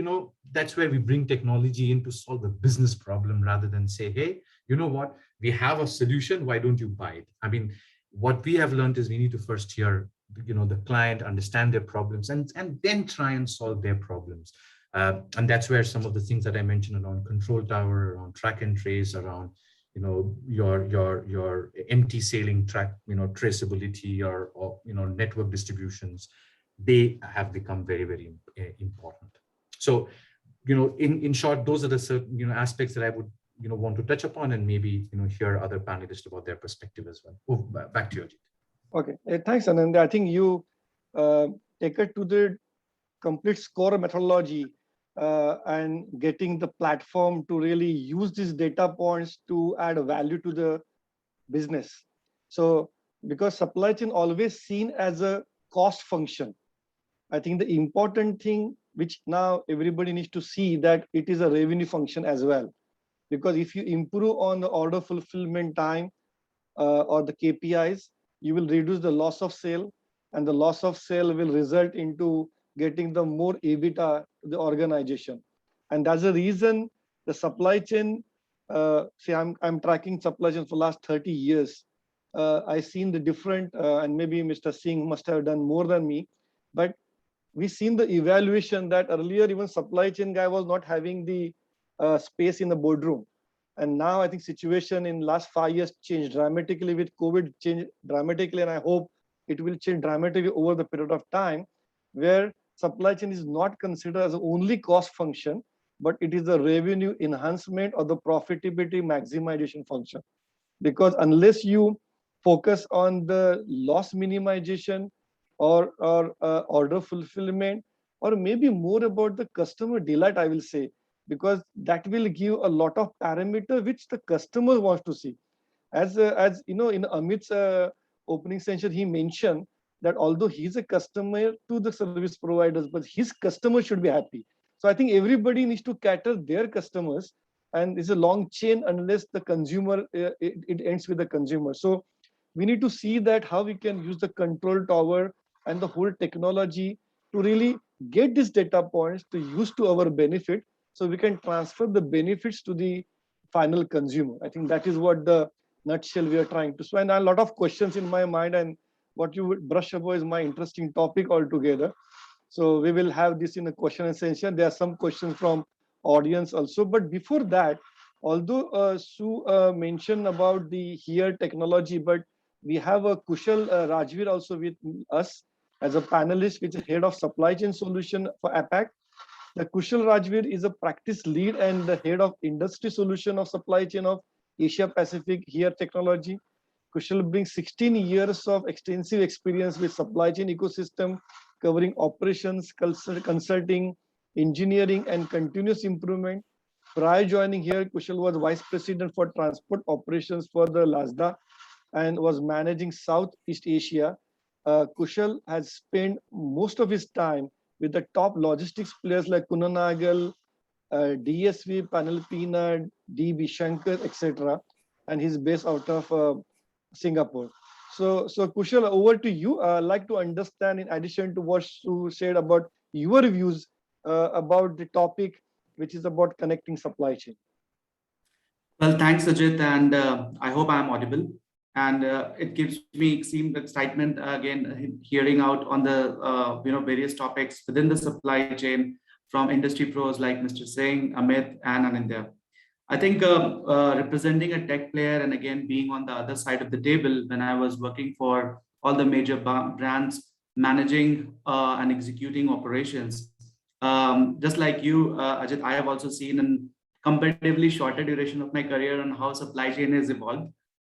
[SPEAKER 6] that's where we bring technology in to solve a business problem rather than say, hey, you know what, we have a solution, why don't you buy it? I mean, what we have learned is we need to first hear the client, understand their problems, and then try and solve their problems. And that's where some of the things that I mentioned around control tower, around track and trace, around your empty sailing track, traceability, or network distributions, they have become very, very important. So, in short, those are the certain, aspects that I would, want to touch upon, and maybe, hear other panelists about their perspective as well. Oh, back to you, Ajit.
[SPEAKER 1] Okay, thanks, Anand. I think you take it to the complete score methodology and getting the platform to really use these data points to add value to the business. So because supply chain always seen as a cost function, I think the important thing which now everybody needs to see that it is a revenue function as well. Because if you improve on the order fulfillment time or the KPIs, you will reduce the loss of sale, and the loss of sale will result into getting the more EBITDA to the organization. And that's the reason the supply chain, see, I'm tracking supply chain for last 30 years. I've seen the different, and maybe Mr. Singh must have done more than me, but we've seen the evaluation that earlier even supply chain guy was not having the space in the boardroom. And now I think situation in last 5 years changed dramatically with COVID, changed dramatically, and I hope it will change dramatically over the period of time, where supply chain is not considered as only cost function, but it is a revenue enhancement or the profitability maximization function. Because unless you focus on the loss minimization or order fulfillment, or maybe more about the customer delight, I will say, because that will give a lot of parameter which the customer wants to see. As in Amit's opening session, he mentioned that although he's a customer to the service providers, but his customer should be happy. So I think everybody needs to cater their customers, and it's a long chain unless the consumer, it ends with the consumer. So we need to see that how we can use the control tower and the whole technology to really get these data points to use to our benefit, so we can transfer the benefits to the final consumer. I think that is what the nutshell we are trying to. So, and a lot of questions in my mind, and what you would brush above is my interesting topic altogether. So we will have this in a question and session. There are some questions from audience also, but before that, although Sue mentioned about the here technology, but we have a Kushal Rajveer also with us as a panelist, which is head of supply chain solution for APAC. The Kushal Rajveer is a practice lead and the head of industry solution of supply chain of Asia Pacific here technology. Kushal brings 16 years of extensive experience with supply chain ecosystem, covering operations, consulting, engineering, and continuous improvement. Prior joining here, Kushal was vice president for transport operations for the Lazda and was managing Southeast Asia. Kushal has spent most of his time with the top logistics players like Kunanagal, DSV, Panalpina, DB Shankar, etc. And he's based out of Singapore. So Kushal, over to you. I'd like to understand, in addition to what Sue said about your views about the topic, which is about connecting supply chain.
[SPEAKER 7] Well, thanks, Ajit, and I hope I'm audible. And it gives me extreme excitement again hearing out on the various topics within the supply chain from industry pros like Mr. Singh, Amit, and Anindya. I think representing a tech player and again being on the other side of the table when I was working for all the major brands managing and executing operations, just like you, Ajit, I have also seen in comparatively shorter duration of my career on how supply chain has evolved.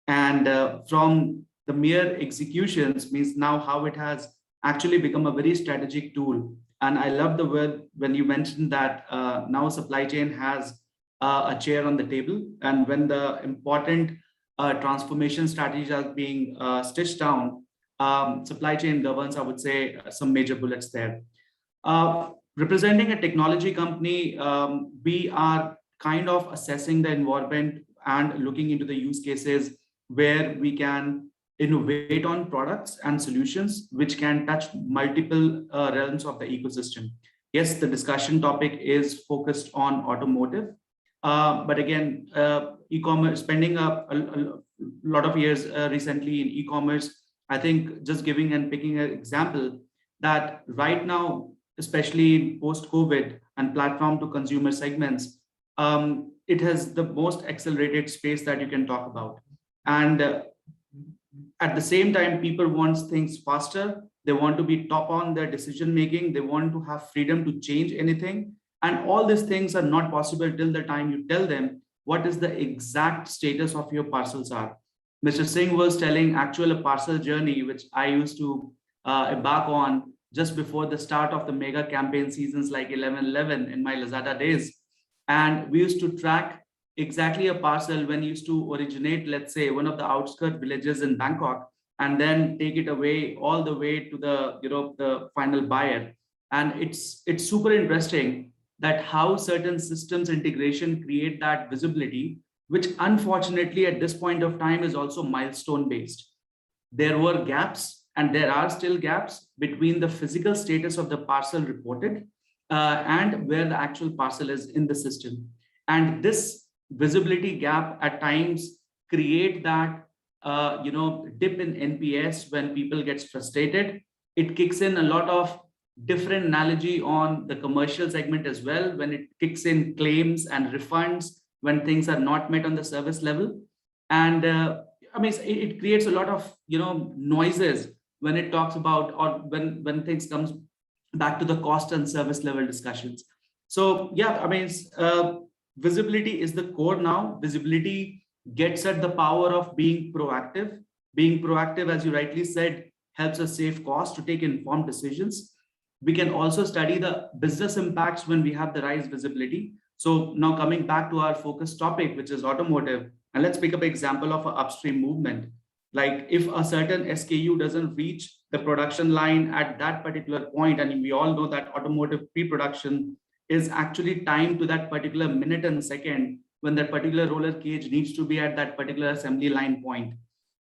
[SPEAKER 7] And from the mere executions means now how it has actually become a very strategic tool. And I love the word when you mentioned that now supply chain has a chair on the table. And when the important transformation strategies are being stitched down, supply chain governs, I would say, some major bullets there. Representing a technology company, we are kind of assessing the environment and looking into the use cases where we can innovate on products and solutions which can touch multiple realms of the ecosystem. Yes, the discussion topic is focused on automotive, but again, e-commerce, spending a lot of years recently in e-commerce, I think just giving and picking an example that right now, especially post-COVID and platform to consumer segments, it has the most accelerated space that you can talk about. And at the same time, people want things faster They want to be top on their decision making. They want to have freedom to change anything. And all these things are not possible till the time you tell them what is the exact status of your parcels are. Mr. Singh was telling actual a parcel journey, which I used to embark on just before the start of the mega campaign seasons like 11/11 in my Lazada days. And we used to track exactly a parcel when it used to originate, let's say, one of the outskirt villages in Bangkok, and then take it away all the way to the the final buyer. And it's super interesting that how certain systems integration create that visibility, which unfortunately at this point of time is also milestone based. There were gaps and there are still gaps between the physical status of the parcel reported and where the actual parcel is in the system. And this visibility gap at times create that dip in NPS when people gets frustrated. It kicks in a lot of different analogy on the commercial segment as well, when it kicks in claims and refunds when things are not met on the service level. And I mean, it creates a lot of noises when it talks about, or when things comes back to the cost and service level discussions. So yeah, I mean, visibility is the core now. Visibility gets at the power of being proactive. Being proactive, as you rightly said, helps us save costs to take informed decisions. We can also study the business impacts when we have the right visibility. So now coming back to our focus topic, which is automotive, and let's pick up an example of an upstream movement. Like if a certain SKU doesn't reach the production line at that particular point, and we all know that automotive pre-production is actually timed to that particular minute and second when that particular roller cage needs to be at that particular assembly line point.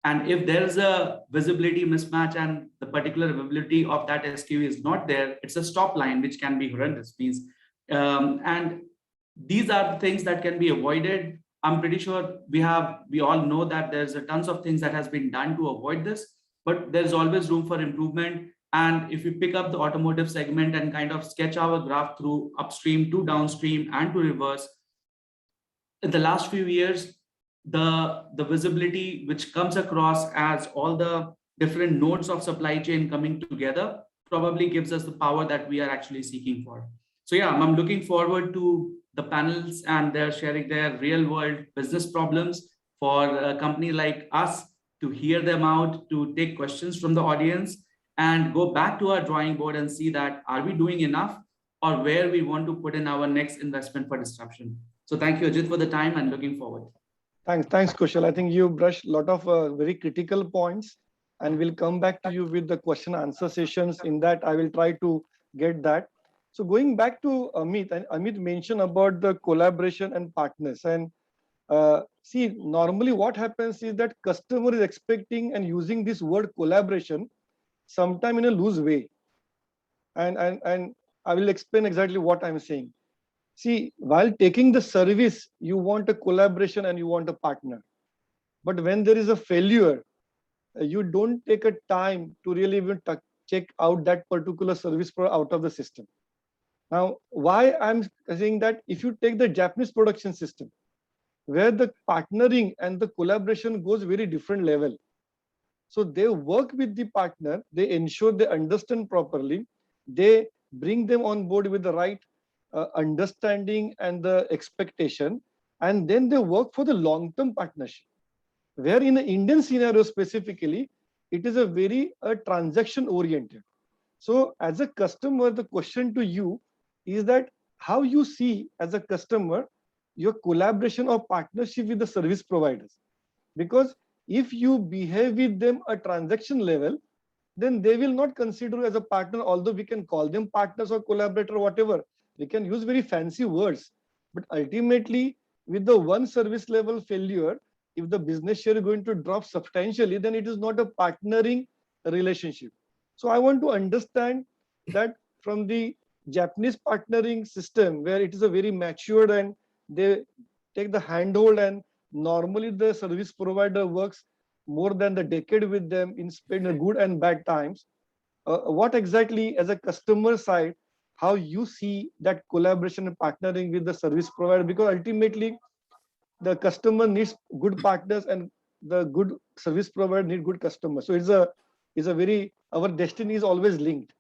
[SPEAKER 7] And if there's a visibility mismatch and the particular availability of that SKU is not there, it's a stop line, which can be horrendous. Means, and these are the things that can be avoided. I'm pretty sure we all know that there's a tons of things that has been done to avoid this, but there's always room for improvement. And if we pick up the automotive segment and kind of sketch our graph through upstream to downstream and to reverse, in the last few years, the visibility which comes across as all the different nodes of supply chain coming together probably gives us the power that we are actually seeking for. So yeah, I'm looking forward to the panels and they're sharing their real world business problems for a company like us to hear them out, to take questions from the audience and go back to our drawing board and see that are we doing enough or where we want to put in our next investment for disruption. So thank you, Ajit, for the time and looking forward.
[SPEAKER 1] Thanks, Kushal. I think you brushed a lot of very critical points, and we'll come back to you with the question answer sessions. In that, I will try to get that. So going back to Amit, and Amit mentioned about the collaboration and partners. And see, normally what happens is that customer is expecting and using this word collaboration sometime in a loose way. And I will explain exactly what I'm saying. See, while taking the service, you want a collaboration and you want a partner. But when there is a failure, you don't take a time to really even check out that particular service out of the system. Now, why I'm saying that, if you take the Japanese production system, where the partnering and the collaboration goes very different level. So they work with the partner, they ensure they understand properly, they bring them on board with the right understanding and the expectation, and then they work for the long-term partnership. Where in the Indian scenario specifically, it is a very transaction oriented. So as a customer, the question to you is that how you see as a customer your collaboration or partnership with the service providers. Because if you behave with them a transaction level, then they will not consider you as a partner, although we can call them partners or collaborator or whatever. We can use very fancy words. But ultimately, with the one service level failure, if the business share is going to drop substantially, then it is not a partnering relationship. So I want to understand that from the Japanese partnering system, where it is a very matured and they take the handhold, and normally the service provider works more than the decade with them in spend good and bad times. What exactly as a customer side, how you see that collaboration and partnering with the service provider? Because ultimately the customer needs good partners and the good service provider need good customers. So it's a very our destiny is always linked.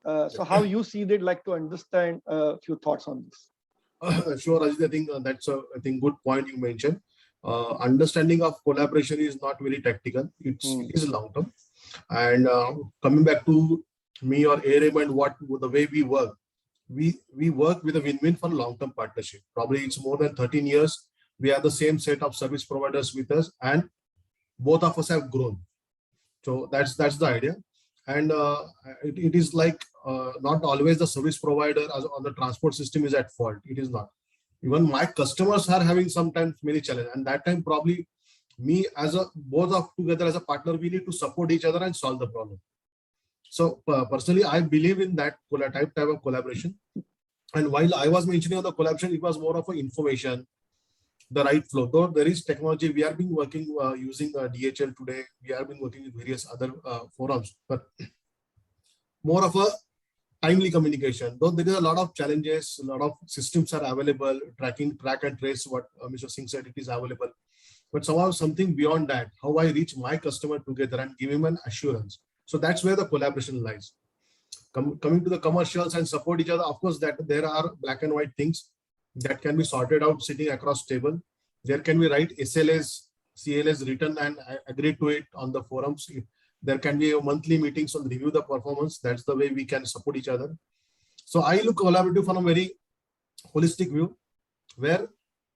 [SPEAKER 1] So how you see that, like to understand a few thoughts on this.
[SPEAKER 4] Sure, Ajit. I think that's a good point you mentioned. Understanding of collaboration is not very tactical. It is long term. And coming back to me or ARM and the way we work, we work with a win-win for long-term partnership. Probably it's more than 13 years. We have the same set of service providers with us, and both of us have grown. So that's the idea. And it is like not always the service provider or the transport system is at fault. It is not. Even my customers are having sometimes many challenges, and that time probably me as a both of together as a partner, we need to support each other and solve the problem. So personally, I believe in that type of collaboration. And while I was mentioning on the collaboration, it was more of an information, the right flow. Though there is technology, we have been working using DHL today. We have been working with various other forums, but more of a timely communication. Though there is a lot of challenges, a lot of systems are available, track and trace, what Mr. Singh said, it is available. But somehow something beyond that, how I reach my customer together and give him an assurance. So that's where the collaboration lies. Coming to the commercials and support each other, of course, that there are black and white things that can be sorted out sitting across table. There can be right SLAs, CLAs written and agree to it on the forums. There can be a monthly meetings on review the performance. That's the way we can support each other. So I look collaborative from a very holistic view, where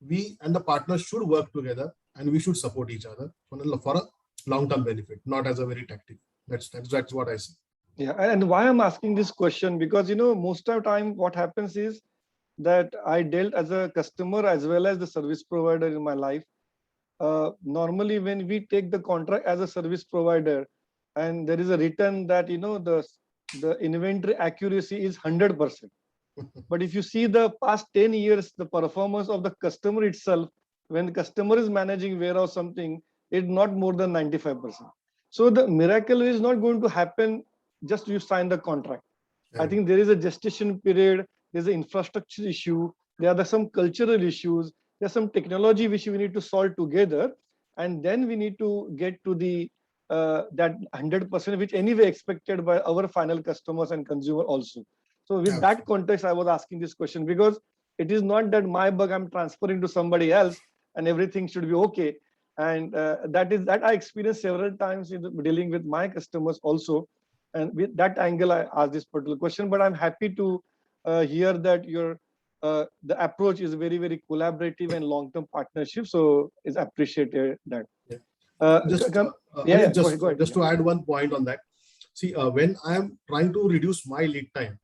[SPEAKER 4] we and the partners should work together and we should support each other for a long-term benefit, not as a very tactic. That's what I see.
[SPEAKER 1] Yeah, and why I'm asking this question, because most of the time what happens is that I dealt as a customer as well as the service provider in my life. Normally, when we take the contract as a service provider, and there is a written that the inventory accuracy is 100%. But if you see the past 10 years, the performance of the customer itself, when the customer is managing warehouse something, it's not more than 95%. So the miracle is not going to happen just you sign the contract. I think there is a gestation period, there's an infrastructure issue, there are some cultural issues, there's some technology which we need to solve together, and then we need to get to the that 100%, which anyway expected by our final customers and consumer also. So with that context, I was asking this question, because it is not that my bug I'm transferring to somebody else and everything should be okay. And that I experienced several times in dealing with my customers also. And with that angle, I asked this particular question. But I'm happy to hear that the approach is very, very collaborative and long-term partnership. So it's appreciated that.
[SPEAKER 4] Just to add one point on that. See, when I'm trying to reduce my lead time,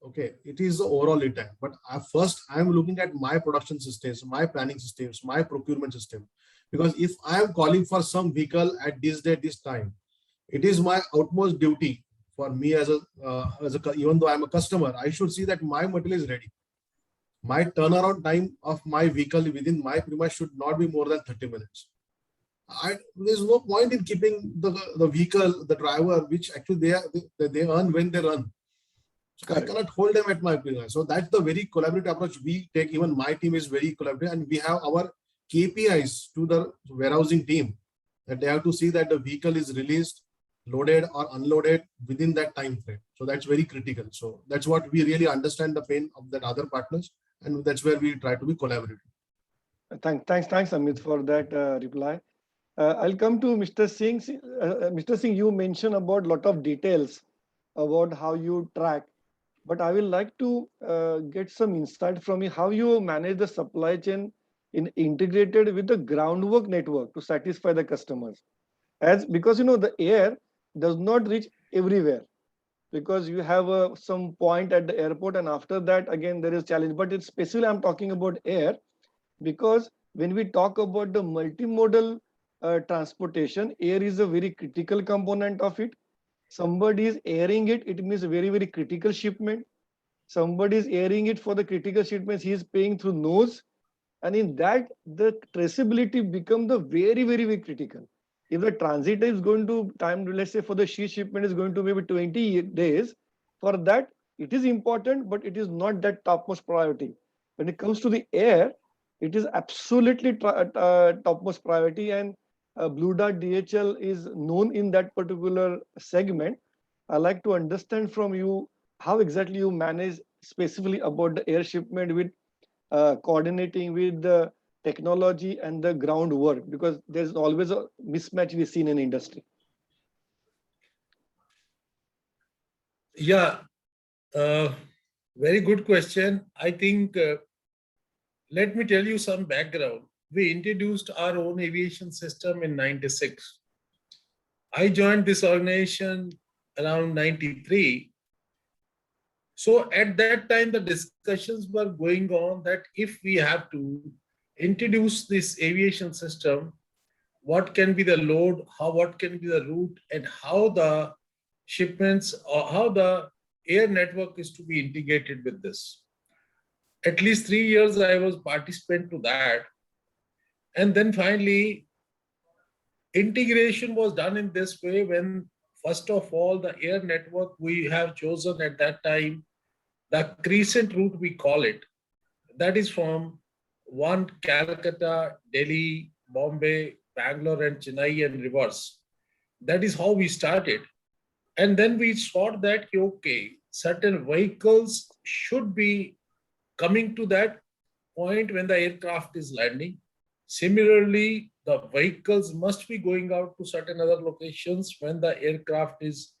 [SPEAKER 4] okay, it is the overall lead time. But first, I'm looking at my production systems, my planning systems, my procurement system. Because if I am calling for some vehicle at this date, this time, it is my utmost duty for me as a even though I'm a customer, I should see that my material is ready. My turnaround time of my vehicle within my premise should not be more than 30 minutes. There's no point in keeping the vehicle, the driver, which actually they earn when they run. So I cannot hold them at my premise. So that's the very collaborative approach we take. Even my team is very collaborative, and we have our KPIs to the warehousing team that they have to see that the vehicle is released, loaded or unloaded within that time frame. So that's very critical. So that's what we really understand the pain of that other partners, and that's where we try to be collaborative.
[SPEAKER 1] Thanks, Amit, for that reply. I'll come to Mr. Singh. Mr. Singh, you mentioned about a lot of details about how you track, but I will like to get some insight from you how you manage the supply chain integrated with the groundwork network to satisfy the customers. Because the air does not reach everywhere, because you have some point at the airport, and after that again there is challenge. But it's specifically I'm talking about air, because when we talk about the multimodal transportation, air is a very critical component of it. Somebody is airing it, it means very, very critical shipment. Somebody is airing it for the critical shipments, he is paying through nose. And in that, the traceability becomes the very, very, very critical. If the transit is going to time, let's say for the sea shipment is going to maybe 20 days, for that, it is important, but it is not that topmost priority. When it comes to the air, it is absolutely topmost priority, and Blue Dart DHL is known in that particular segment. I'd like to understand from you how exactly you manage specifically about the air shipment with coordinating with the technology and the groundwork, because there's always a mismatch we seen in industry.
[SPEAKER 5] Yeah, very good question. I think, let me tell you some background. We introduced our own aviation system in 96. I joined this organization around 93. So at that time, the discussions were going on that if we have to introduce this aviation system, what can be the load, what can be the route, and how the shipments or how the air network is to be integrated with this. At least 3 years I was participant to that. And then finally, integration was done in this way when, first of all, the air network we have chosen at that time, the crescent route we call it, that is from one Calcutta, Delhi, Bombay, Bangalore, and Chennai and reverse. That is how we started. And then we thought that, okay, certain vehicles should be coming to that point when the aircraft is landing. Similarly, the vehicles must be going out to certain other locations when the aircraft is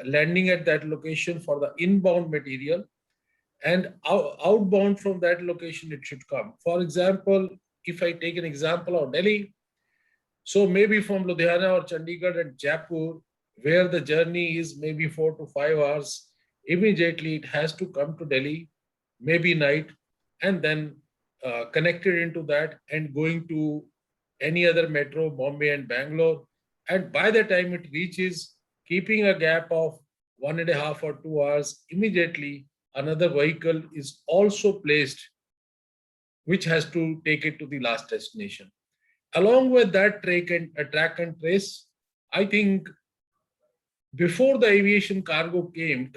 [SPEAKER 5] landing at that location for the inbound material, and outbound from that location it should come. For example, if I take an example of Delhi, so maybe from Ludhiana or Chandigarh and Jaipur, where the journey is maybe 4 to 5 hours, immediately it has to come to Delhi, maybe night, and then connected into that and going to any other metro, Bombay and Bangalore. And by the time it reaches, keeping a gap of 1.5 or 2 hours, immediately another vehicle is also placed, which has to take it to the last destination. Along with that track and trace, I think before the aviation cargo came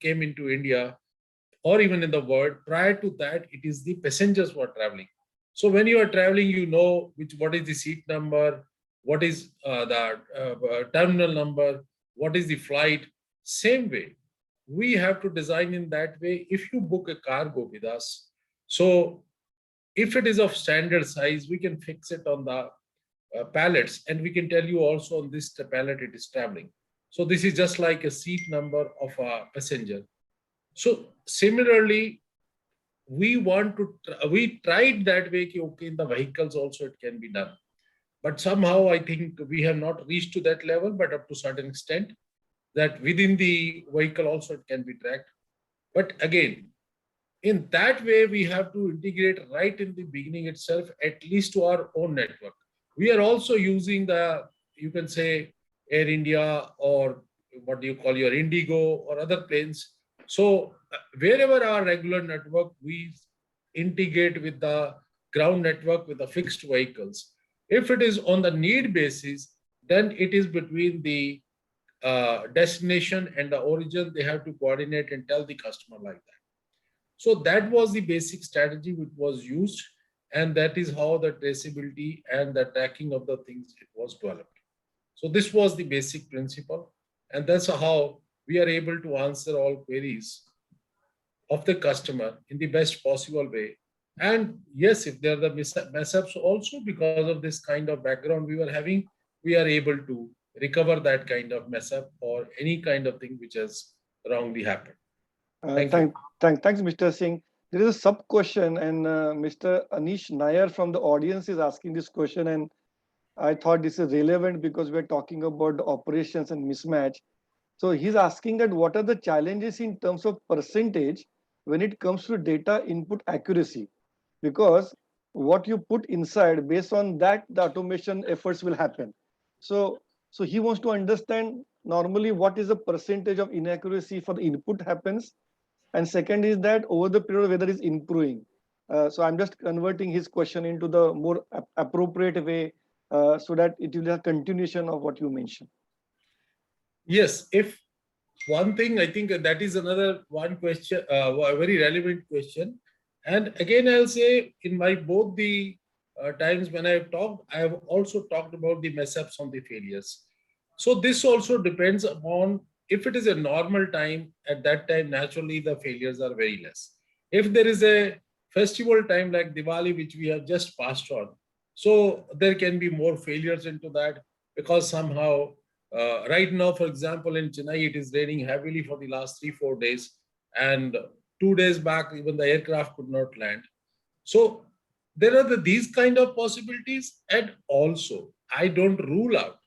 [SPEAKER 5] into India or even in the world. Prior to that, it is the passengers who are traveling. So when you are traveling, you know what is the seat number, what is the terminal number, what is the flight. Same way, we have to design in that way. If you book a cargo with us, so if it is of standard size, we can fix it on the pallets, and we can tell you also on this pallet it is traveling. So this is just like a seat number of a passenger. So similarly, we tried that way, okay, in the vehicles also it can be done. But somehow I think we have not reached to that level, but up to a certain extent, that within the vehicle also it can be tracked. But again, in that way, we have to integrate right in the beginning itself, at least to our own network. We are also using you can say, Air India, or what do you call your Indigo or other planes. So wherever our regular network, we integrate with the ground network with the fixed vehicles. If it is on the need basis, then it is between the destination and the origin. They have to coordinate and tell the customer like that. So that was the basic strategy which was used, and that is how the traceability and the tracking of the things it was developed. So this was the basic principle, and that's how we are able to answer all queries of the customer in the best possible way. And yes, if there are the mess-ups also, because of this kind of background we were having, we are able to recover that kind of mess-up or any kind of thing which has wrongly happened.
[SPEAKER 1] Thanks, Mr. Singh. There is a sub question, and Mr. Anish Nair from the audience is asking this question, and I thought this is relevant because we're talking about the operations and mismatch. So he's asking that what are the challenges in terms of percentage when it comes to data input accuracy? Because what you put inside, based on that, the automation efforts will happen. So he wants to understand normally what is the percentage of inaccuracy for the input happens, and second is that over the period whether it's improving. So I'm just converting his question into the more appropriate way, so that it will be a continuation of what you mentioned.
[SPEAKER 5] Yes, if one thing, I think that is another one question, a very relevant question. And again, I'll say in my both the times when I've talked, I have also talked about the mess ups on the failures. So this also depends upon, if it is a normal time, at that time, naturally the failures are very less. If there is a festival time like Diwali, which we have just passed on, so there can be more failures into that, because somehow right now, for example, in Chennai, it is raining heavily for the last 3-4 days. And 2 days back, even the aircraft could not land. So there are these kind of possibilities. And also, I don't rule out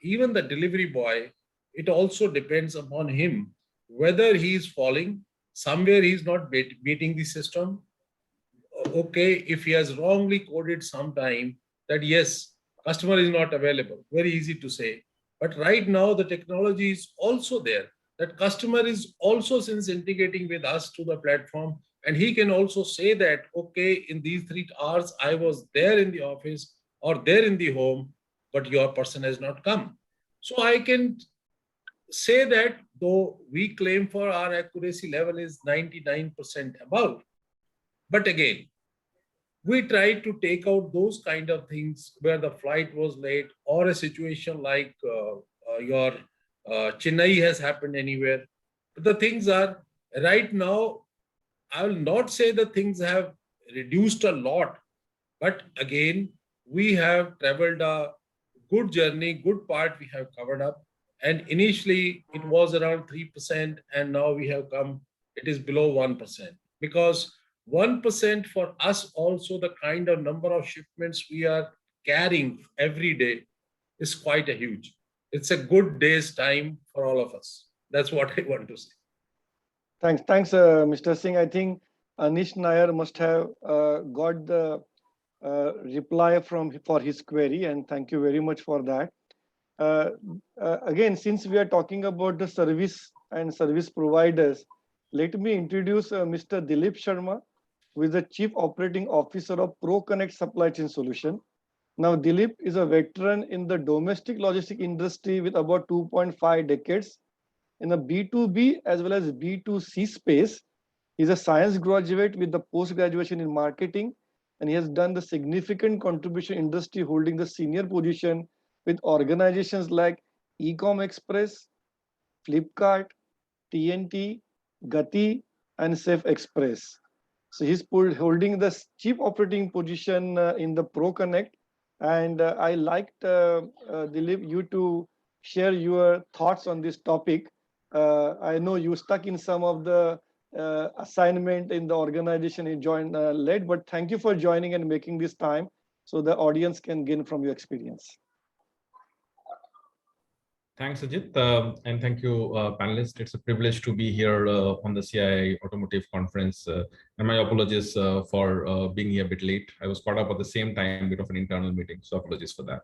[SPEAKER 5] even the delivery boy. It also depends upon him whether he is falling somewhere, he's not meeting the system. Okay, if he has wrongly coded sometime that yes, customer is not available, very easy to say. But right now the technology is also there, that customer is also since integrating with us to the platform, and he can also say that, okay, in these 3 hours I was there in the office or there in the home, but your person has not come. So I can say that though we claim for our accuracy level is 99% above, but again, we try to take out those kind of things where the flight was late, or a situation like your Chennai has happened anywhere. But the things are, right now, I will not say the things have reduced a lot, but again, we have traveled a good journey, good part we have covered up. And initially it was around 3%, and now we have come, it is below 1%. Because 1% for us also, the kind of number of shipments we are carrying every day is quite a huge. It's a good day's time for all of us. That's what I want to say.
[SPEAKER 1] Thanks, Mr. Singh. I think Anish Nair must have got the reply for his query, and thank you very much for that. Again, since we are talking about the service and service providers, let me introduce Mr. Dilip Sharma, who is the Chief Operating Officer of ProConnect Supply Chain Solution. Now, Dilip is a veteran in the domestic logistic industry with about 2.5 decades in the B2B as well as B2C space. He's a science graduate with the post-graduation in marketing, and he has done the significant contribution industry, holding the senior position with organizations like Ecom Express, Flipkart, TNT, Gati, and Safe Express. So he's holding the chief operating position in the ProConnect. And I liked, Dilip, you to share your thoughts on this topic. I know you stuck in some of the assignment in the organization you joined led, but thank you for joining and making this time so the audience can gain from your experience.
[SPEAKER 8] Thanks, Ajit, and thank you, panelists. It's a privilege to be here on the CII Automotive Conference, and my apologies for being here a bit late. I was caught up at the same time, bit of an internal meeting, so apologies for that.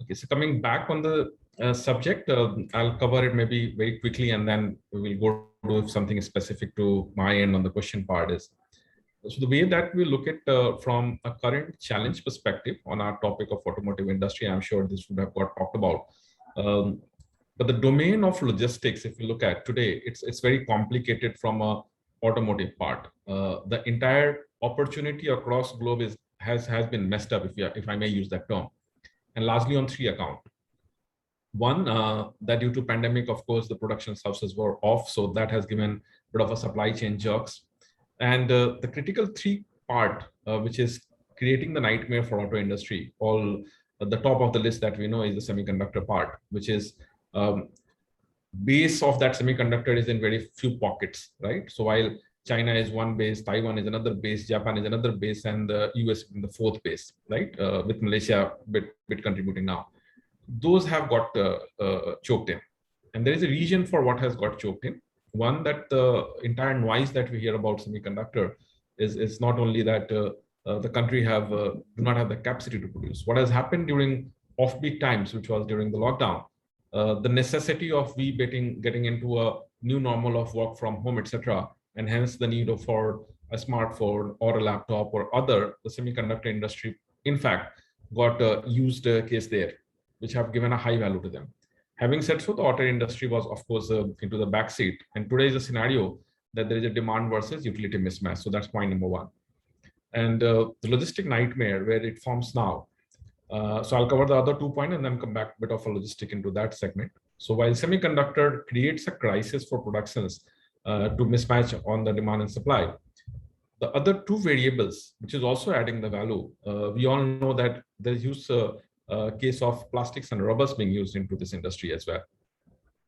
[SPEAKER 8] Okay, so coming back on the subject, I'll cover it maybe very quickly, and then we will go to something specific to my end on the question part is. So the way that we look at from a current challenge perspective on our topic of automotive industry, I'm sure this would have got talked about. But the domain of logistics, if you look at today, it's very complicated from a automotive part. The entire opportunity across globe has been messed up, if I may use that term, and largely on 3 accounts. One, that due to pandemic, of course, the production sources were off, so that has given a bit of a supply chain jerks. And the critical 3 part, which is creating the nightmare for auto industry, all the top of the list that we know is the semiconductor part, which is base of that semiconductor is in very few pockets, right? So while China is one base, Taiwan is another base, Japan is another base, and the US in the 4th base, right? With Malaysia bit contributing now. Those have got choked in. And there is a reason for what has got choked in. One, that the entire noise that we hear about semiconductor is not only that the country do not have the capacity to produce. What has happened during off-peak times, which was during the lockdown, the necessity of getting into a new normal of work from home, etc., and hence the need for a smartphone or a laptop or other, the semiconductor industry, in fact, got a used case there, which have given a high value to them. Having said so, the auto industry was, of course, into the backseat. And today is a scenario that there is a demand versus utility mismatch. So that's point number 1. And the logistic nightmare where it forms now, So I'll cover the other 2 points and then come back a bit of a logistic into that segment. So while semiconductor creates a crisis for productions to mismatch on the demand and supply, the other 2 variables, which is also adding the value, we all know that there's use case of plastics and rubbers being used into this industry as well.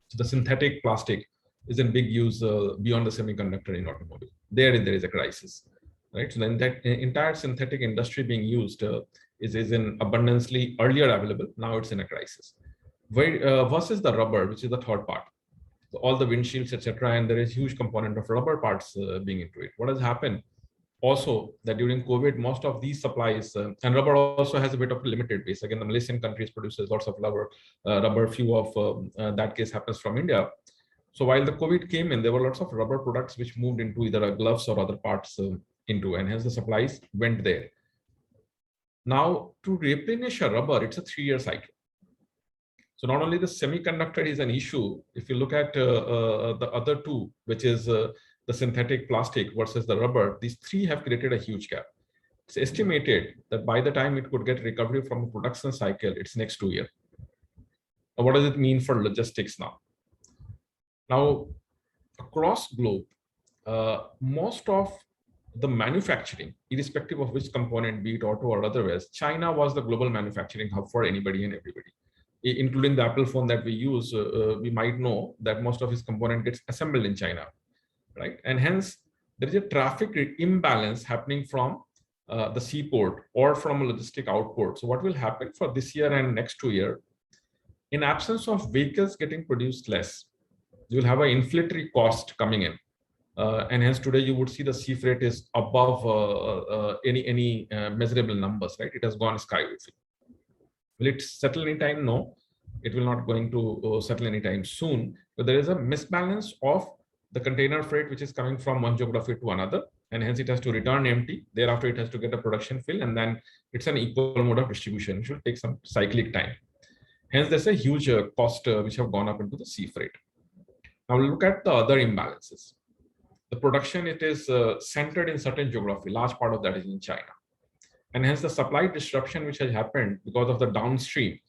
[SPEAKER 8] So the synthetic plastic is in big use beyond the semiconductor in automotive. There is a crisis, right? So then that entire synthetic industry being used is in abundancely earlier available. Now it's in a crisis. Versus the rubber, which is the third part. So all the windshields, etc., and there is huge component of rubber parts being into it. What has happened? Also, that during COVID, most of these supplies, and rubber also has a bit of a limited base. Again, the Malaysian countries produces lots of rubber, few of that case happens from India. So while the COVID came in, there were lots of rubber products which moved into either gloves or other parts into, and hence the supplies went there. Now, to replenish a rubber, it's a 3-year cycle. So not only the semiconductor is an issue, if you look at the other 2, which is the synthetic plastic versus the rubber, these 3 have created a huge gap. It's estimated that by the time it could get recovery from a production cycle, it's next 2 years. Now, what does it mean for logistics now? Now, across globe, most of the manufacturing, irrespective of which component, be it auto or otherwise, China was the global manufacturing hub for anybody and everybody. Including the Apple phone that we use, we might know that most of its component gets assembled in China, right? And hence, there is a traffic imbalance happening from the seaport or from a logistic output. So what will happen for this year and next 2 years? In absence of vehicles getting produced less, you will have an inflationary cost coming in. And hence today you would see the sea freight is above any measurable numbers, right? It has gone skyway. Will it settle anytime? No, it will not going to settle anytime soon. But there is a misbalance of the container freight, which is coming from one geography to another, and hence it has to return empty. Thereafter, it has to get a production fill, and then it's an equal mode of distribution. It should take some cyclic time. Hence, there's a huge cost which have gone up into the sea freight. Now, we'll look at the other imbalances. The production, it is centered in certain geography. Large part of that is in China. And hence the supply disruption which has happened because of the downstream.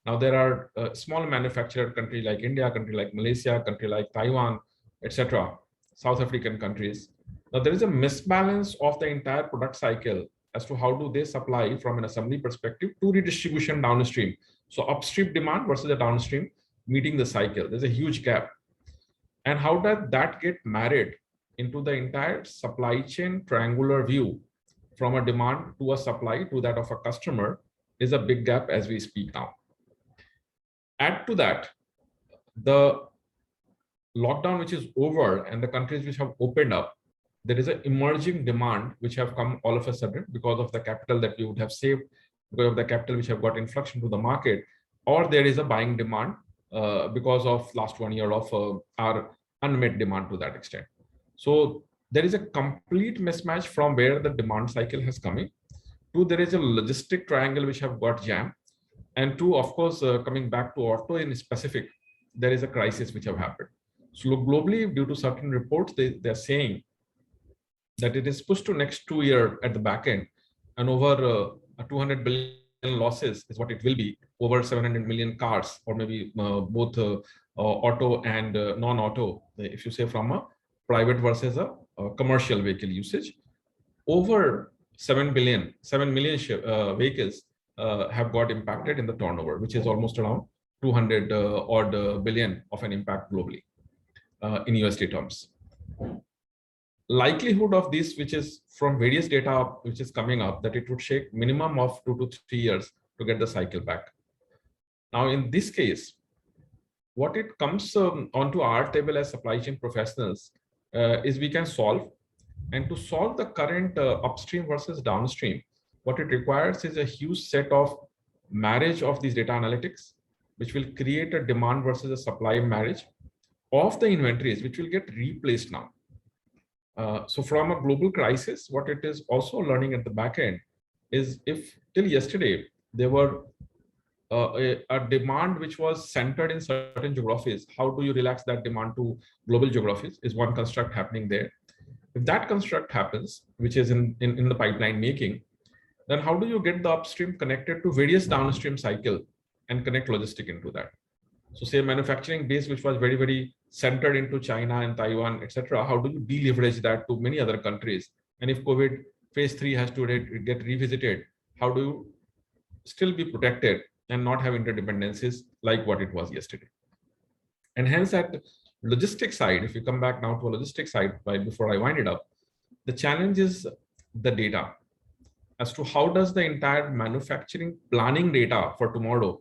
[SPEAKER 8] Now there are small manufacturer countries like India, country like Malaysia, country like Taiwan, etc., South African countries. Now there is a misbalance of the entire product cycle as to how do they supply from an assembly perspective to redistribution downstream. So upstream demand versus the downstream meeting the cycle. There's a huge gap. And how does that get married into the entire supply chain triangular view? From a demand to a supply to that of a customer is a big gap as we speak now. Add to that, the lockdown which is over and the countries which have opened up, there is an emerging demand which have come all of a sudden because of the capital that we would have saved, because of the capital which have got influx into the market, or there is a buying demand because of last 1 year of our unmet demand to that extent. So there is a complete mismatch from where the demand cycle has come in to there is a logistic triangle which have got jammed, and to, of course, coming back to auto in specific, there is a crisis which have happened. So globally, due to certain reports, they're saying that it is pushed to next 2 years at the back end, and over 200 billion losses is what it will be, over 700 million cars, or maybe both auto and non-auto, if you say from a private versus a commercial vehicle usage. Over 7 million vehicles have got impacted in the turnover, which is almost around 200 odd billion of an impact globally in USD terms. Likelihood of this, which is from various data which is coming up, that it would take minimum of 2 to 3 years to get the cycle back. Now, in this case, what it comes onto our table as supply chain professionals is we can solve. And to solve the current upstream versus downstream, what it requires is a huge set of marriage of these data analytics, which will create a demand versus a supply marriage of the inventories, which will get replaced now. So from a global crisis, what it is also learning at the back end is, if till yesterday there were a demand which was centered in certain geographies, how do you relax that demand to global geographies is one construct happening there. If that construct happens, which is in the pipeline making, then how do you get the upstream connected to various downstream cycle and connect logistic into that? So say manufacturing base, which was very, very centered into China and Taiwan, etc. How do you deleverage that to many other countries? And if COVID phase 3 has to get revisited, how do you still be protected and not have interdependencies like what it was yesterday? And hence at logistics side, if you come back now to a logistics side, before I wind it up, the challenge is the data as to how does the entire manufacturing planning data for tomorrow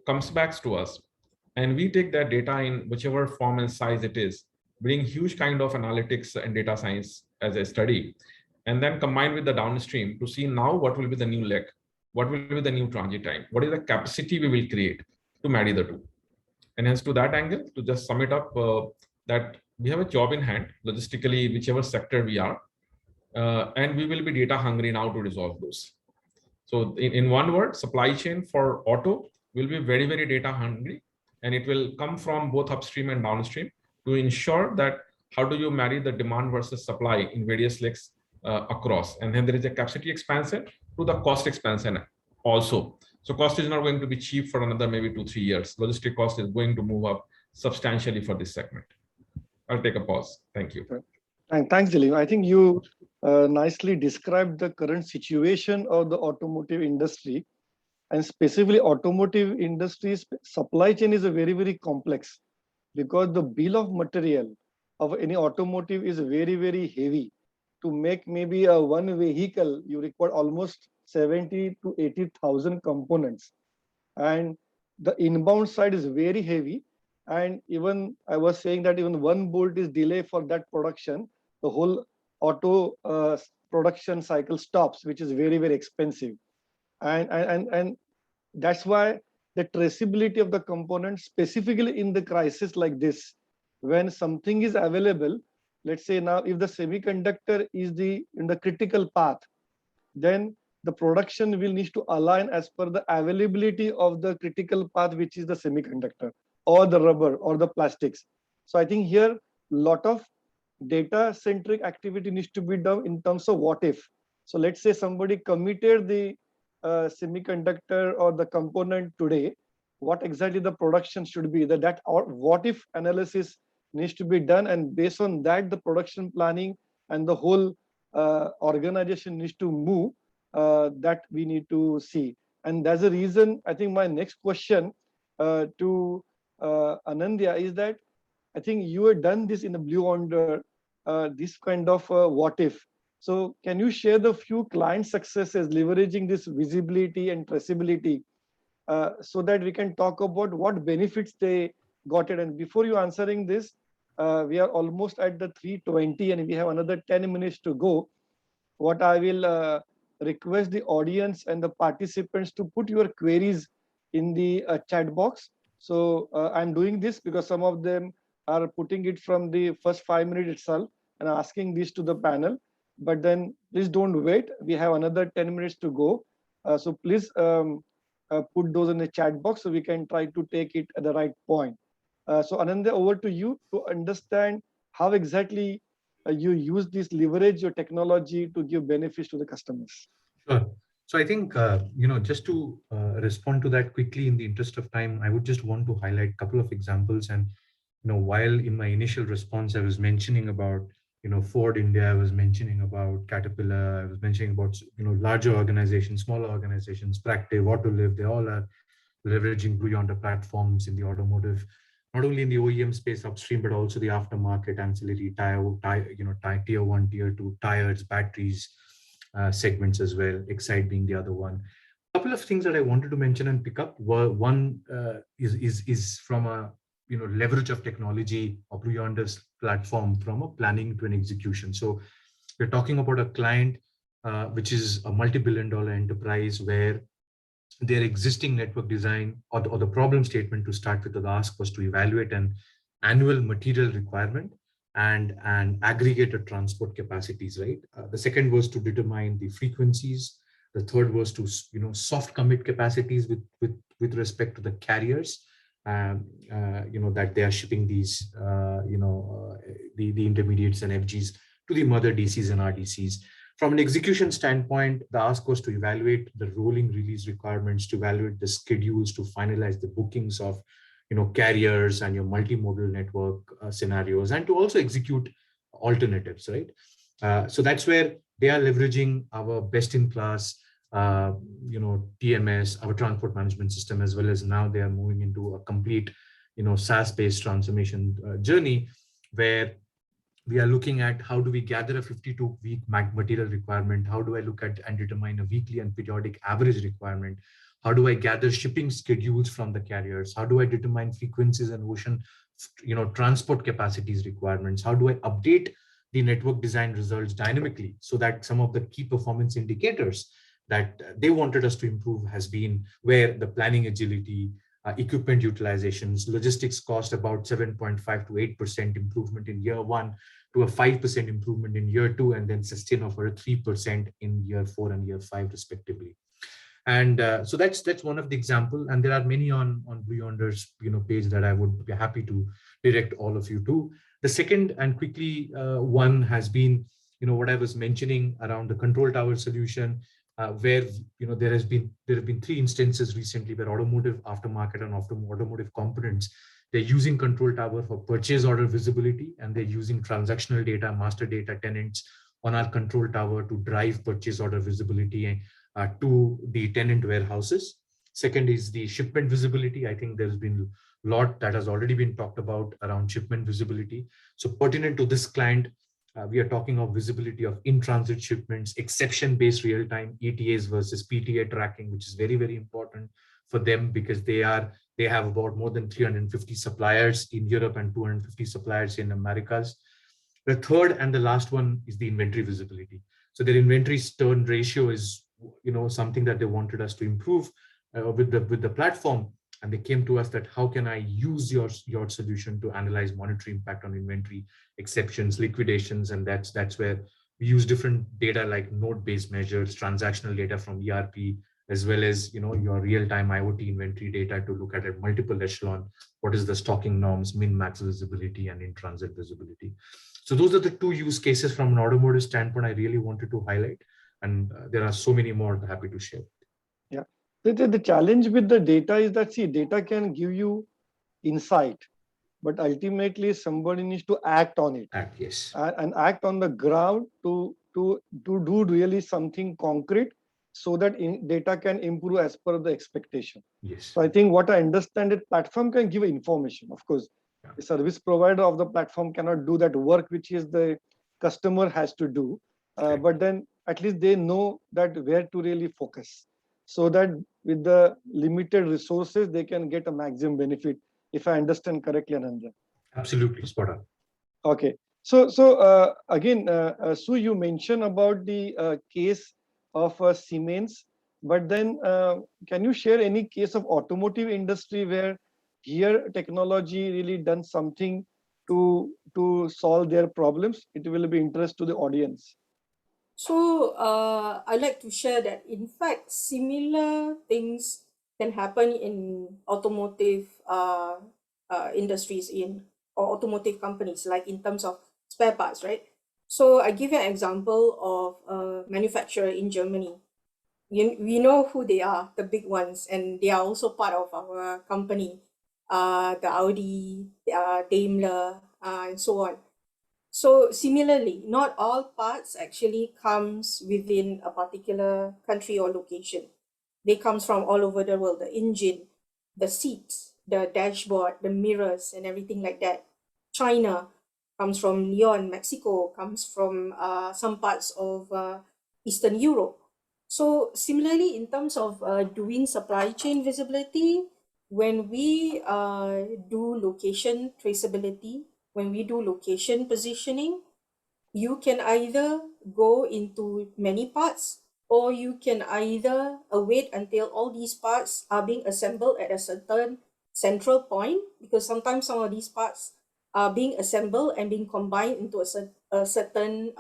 [SPEAKER 8] comes back to us. And we take that data in whichever form and size it is, bring huge kind of analytics and data science as a study, and then combine with the downstream to see now what will be the new leg, what will be the new transit time, what is the capacity we will create to marry the two. And hence to that angle, to just sum it up, that we have a job in hand, logistically, whichever sector we are, and we will be data hungry now to resolve those. So in one word, supply chain for auto will be very, very data hungry, and it will come from both upstream and downstream to ensure that how do you marry the demand versus supply in various legs across. And then there is a capacity expansion to the cost expansion also. So cost is not going to be cheap for another maybe 2-3 years. Logistic cost is going to move up substantially for this segment. I'll take a pause. Thank you.
[SPEAKER 1] Thanks, Dilip. I think you nicely described the current situation of the automotive industry, and specifically automotive industry's supply chain is a very, very complex, because the bill of material of any automotive is very, very heavy. To make maybe a one vehicle, you require almost 70 to 80,000 components, and the inbound side is very heavy. And even I was saying that even one bolt is delay for that production, the whole auto production cycle stops, which is very, very expensive. And that's why the traceability of the components, specifically in the crisis like this, when something is available, let's say now if the semiconductor is in the critical path, then the production will need to align as per the availability of the critical path, which is the semiconductor or the rubber or the plastics. So I think here a lot of data centric activity needs to be done in terms of what if. So let's say somebody committed the semiconductor or the component today, what exactly the production should be, that or what if analysis needs to be done, and based on that the production planning and the whole organization needs to move, that we need to see. And that's the reason I think my next question to Anandya is that I think you have done this in the Blue Yonder, this kind of what if. So can you share the few client successes leveraging this visibility and traceability, so that we can talk about what benefits they got it? And before you answering this, we are almost at the 3:20 and we have another 10 minutes to go. What I will request the audience and the participants to put your queries in the chat box. So I'm doing this because some of them are putting it from the first 5 minutes itself and asking this to the panel. But then please don't wait. We have another 10 minutes to go. So please put those in the chat box so we can try to take it at the right point. So Ananda, over to you to understand how exactly you use this, leverage your technology to give benefits to the customers.
[SPEAKER 6] Sure. So I think, just to respond to that quickly in the interest of time, I would just want to highlight a couple of examples. And, while in my initial response, I was mentioning about, Ford India, I was mentioning about Caterpillar, I was mentioning about, larger organizations, smaller organizations, Practive, Autolive, they all are leveraging Blue Yonder platforms in the automotive, not only in the OEM space upstream, but also the aftermarket, ancillary, tier 1, tier 2, tires, batteries, segments as well, Excite being the other one. A couple of things that I wanted to mention and pick up were one is from a leverage of technology of Blue Yonder's platform from a planning to an execution. So we're talking about a client which is a multi-billion-dollar enterprise where their existing network design or the problem statement to start with, the ask was to evaluate an annual material requirement and aggregated transport capacities, right? The second was to determine the frequencies. The third was to soft commit capacities with respect to the carriers, that they are shipping these the intermediates and FGs to the mother DCs and RDCs. From an execution standpoint, the ask was to evaluate the rolling release requirements, to evaluate the schedules, to finalize the bookings of carriers and your multimodal network scenarios, and to also execute alternatives, right? So that's where they are leveraging our best-in-class TMS, our transport management system, as well as now they are moving into a complete SaaS-based transformation journey, where we are looking at how do we gather a 52-week material requirement, how do I look at and determine a weekly and periodic average requirement, how do I gather shipping schedules from the carriers, how do I determine frequencies and ocean transport capacities requirements, how do I update the network design results dynamically, so that some of the key performance indicators that they wanted us to improve has been where the planning agility, equipment utilizations, logistics cost about 7.5 to 8% improvement in year 1 to a 5% improvement in year 2, and then sustain over a 3% in year 4 and year 5 respectively. And so that's one of the example, and there are many on Blue Yonder's page that I would be happy to direct all of you to. The second and quickly one has been what I was mentioning around the control tower solution, where there have been 3 instances recently where automotive aftermarket and automotive components, they're using control tower for purchase order visibility, and they're using transactional data, master data tenants on our control tower to drive purchase order visibility to the tenant warehouses. Second is the shipment visibility. I think there's been a lot that has already been talked about around shipment visibility. So pertinent to this client, we are talking of visibility of in-transit shipments, exception-based real-time ETAs versus PTA tracking, which is very, very important for them, because they have about more than 350 suppliers in Europe and 250 suppliers in Americas. The third and the last one is the inventory visibility. So their inventory turn ratio is something that they wanted us to improve with the platform, and they came to us that how can I use your solution to analyze monetary impact on inventory, exceptions, liquidations, and that's where we use different data like node-based measures, transactional data from ERP, as well as your real-time IoT inventory data to look at it multiple echelon. What is the stocking norms, min-max visibility, and in-transit visibility. So those are the 2 use cases from an automotive standpoint I really wanted to highlight, and there are so many more. Happy to share.
[SPEAKER 1] Yeah, the challenge with the data is that, see, data can give you insight, but ultimately somebody needs to act on it.
[SPEAKER 6] Yes.
[SPEAKER 1] And act on the ground to do really something concrete, so that data can improve as per the expectation.
[SPEAKER 6] Yes.
[SPEAKER 1] So I think what I understand is platform can give information. Of course, the service provider of the platform cannot do that work, which is the customer has to do. But then at least they know that where to really focus, so that with the limited resources, they can get a maximum benefit, if I understand correctly, Ananda.
[SPEAKER 6] Absolutely, spot on.
[SPEAKER 1] Okay. So again, Sue, you mentioned about the case of Siemens, but then can you share any case of automotive industry where here technology really done something to solve their problems? It will be interest to the audience.
[SPEAKER 3] So I'd like to share that, in fact, similar things can happen in automotive industries or automotive companies, like in terms of spare parts, right? So I give you an example of a manufacturer in Germany. We know who they are, the big ones, and they are also part of our company, the Audi, Daimler, and so on. So similarly, not all parts actually comes within a particular country or location. They comes from all over the world, the engine, the seats, the dashboard, the mirrors, and everything like that. China comes from Lyon, Mexico, comes from some parts of Eastern Europe. So similarly, in terms of doing supply chain visibility, when we do location traceability, when we do location positioning, you can either go into many parts, or you can either wait until all these parts are being assembled at a certain central point, because sometimes some of these parts are being assembled and being combined into a certain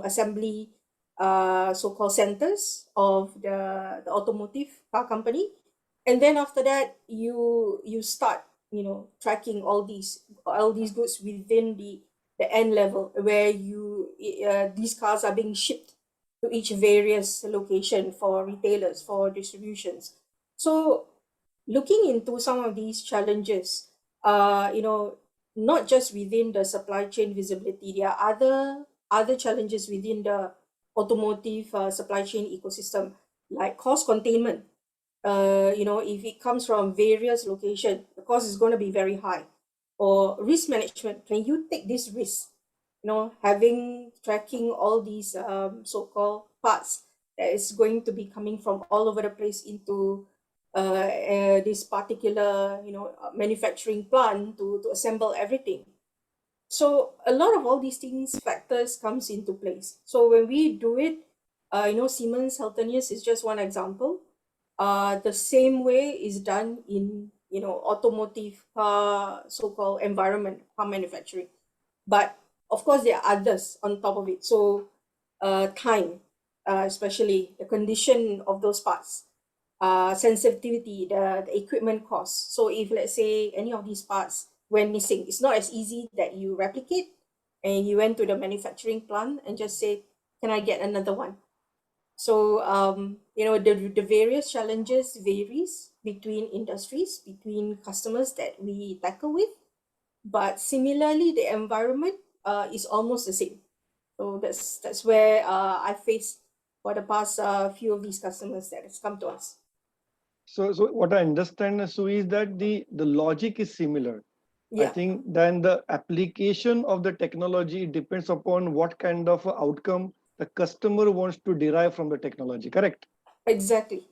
[SPEAKER 3] assembly so-called centers of the automotive car company. And then after that, you start tracking all these goods within the end level, where these cars are being shipped to each various location for retailers, for distributions. So looking into some of these challenges, not just within the supply chain visibility, there are other challenges within the automotive supply chain ecosystem, like cost containment. If it comes from various locations, the cost is going to be very high. Or risk management, can you take this risk? Having tracking all these so-called parts that is going to be coming from all over the place into this particular manufacturing plant to assemble everything. So a lot of all these things factors comes into place. So when we do it, Siemens Healthineers is just one example. The same way is done in automotive car so-called environment, car manufacturing. But of course there are others on top of it. So time, especially the condition of those parts, sensitivity, the equipment cost. So if let's say any of these parts went missing, it's not as easy that you replicate and you went to the manufacturing plant and just say, can I get another one? So the various challenges varies between industries, between customers that we tackle with, but similarly the environment is almost the same. So that's where I faced for the past few of these customers that has come to us.
[SPEAKER 1] So what I understand, Sue, is that the logic is similar. I
[SPEAKER 3] Yeah,
[SPEAKER 1] think then the application of the technology depends upon what kind of outcome the customer wants to derive from the technology, correct?
[SPEAKER 3] exactly.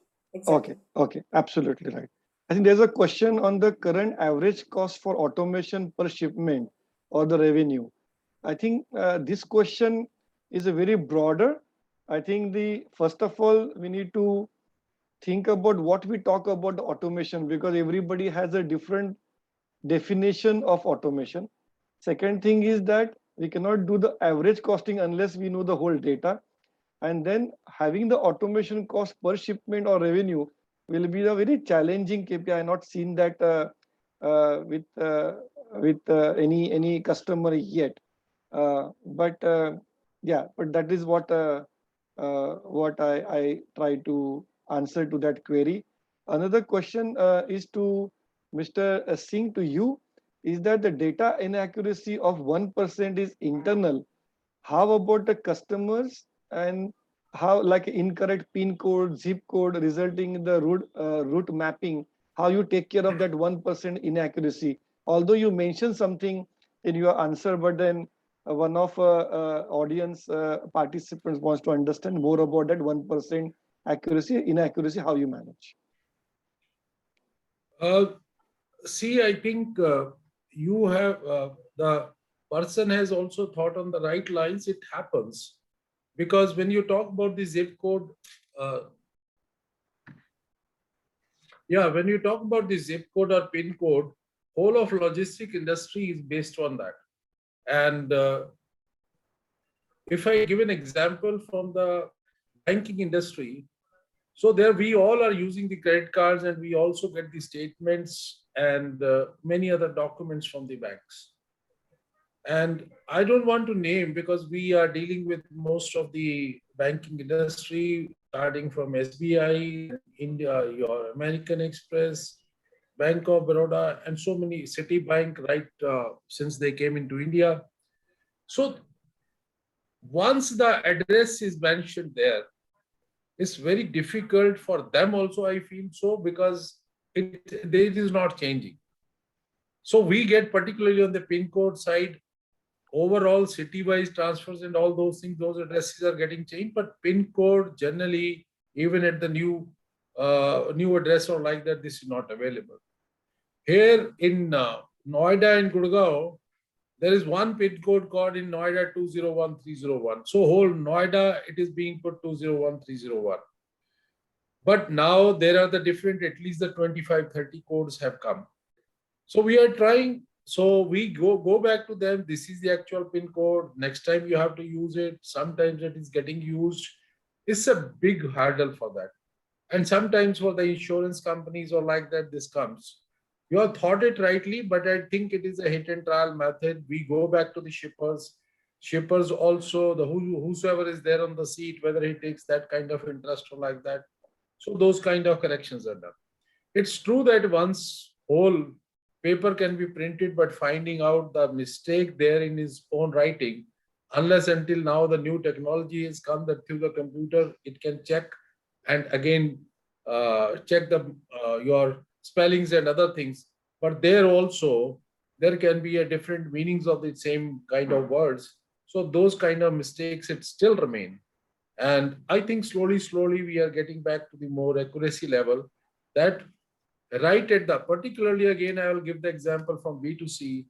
[SPEAKER 1] Okay, absolutely right. I think there's a question on the current average cost for automation per shipment or the revenue. I think this question is a very broader. I think the first of all, we need to think about what we talk about the automation, because everybody has a different definition of automation. Second thing is that we cannot do the average costing unless we know the whole data. And then having the automation cost per shipment or revenue will be a very challenging KPI. I have not seen that with any customer yet. But that is what I try to answer to that query. Another question is to Mr. Singh, to you, is that the data inaccuracy of 1% is internal. How about the customers, and how like incorrect pin code, zip code resulting in the route mapping? How you take care of that 1% inaccuracy? Although you mentioned something in your answer, but then one of audience participants wants to understand more about that 1% inaccuracy, how you manage.
[SPEAKER 5] See, I think you have the person has also thought on the right lines. It happens because when you talk about the zip code, when you talk about the zip code or pin code, whole of logistic industry is based on that. And if I give an example from the banking industry, so there we all are using the credit cards and we also get the statements and many other documents from the banks. And I don't want to name because we are dealing with most of the banking industry, starting from SBI, India, your American Express, Bank of Baroda, and so many, Citibank, right, since they came into India. So once the address is mentioned there, it's very difficult for them also, I feel so, because it is not changing. So we get, particularly on the pin code side, overall city-wise transfers and all those things, those addresses are getting changed, but pin code generally, even at the new address or like that, this is not available. Here in Noida and Gurgaon, there is one pin code called in Noida 201301. So whole Noida, it is being put 201301. But now there are the different, at least the 25, 30 codes have come. So we are trying. So we go back to them. This is the actual pin code. Next time you have to use it. Sometimes it is getting used. It's a big hurdle for that. And sometimes for the insurance companies or like that, this comes. You have thought it rightly, but I think it is a hit and trial method. We go back to the shippers. shippers also, whosoever is there on the seat, whether he takes that kind of interest or like that. So those kind of corrections are done. It's true that once whole paper can be printed, but finding out the mistake there in his own writing, unless until now the new technology has come that through the computer it can check and again check your spellings and other things. But there also there can be a different meanings of the same kind of words. So those kind of mistakes it still remain. And I think slowly we are getting back to the more accuracy level that right at the, particularly again, I will give the example from B2C.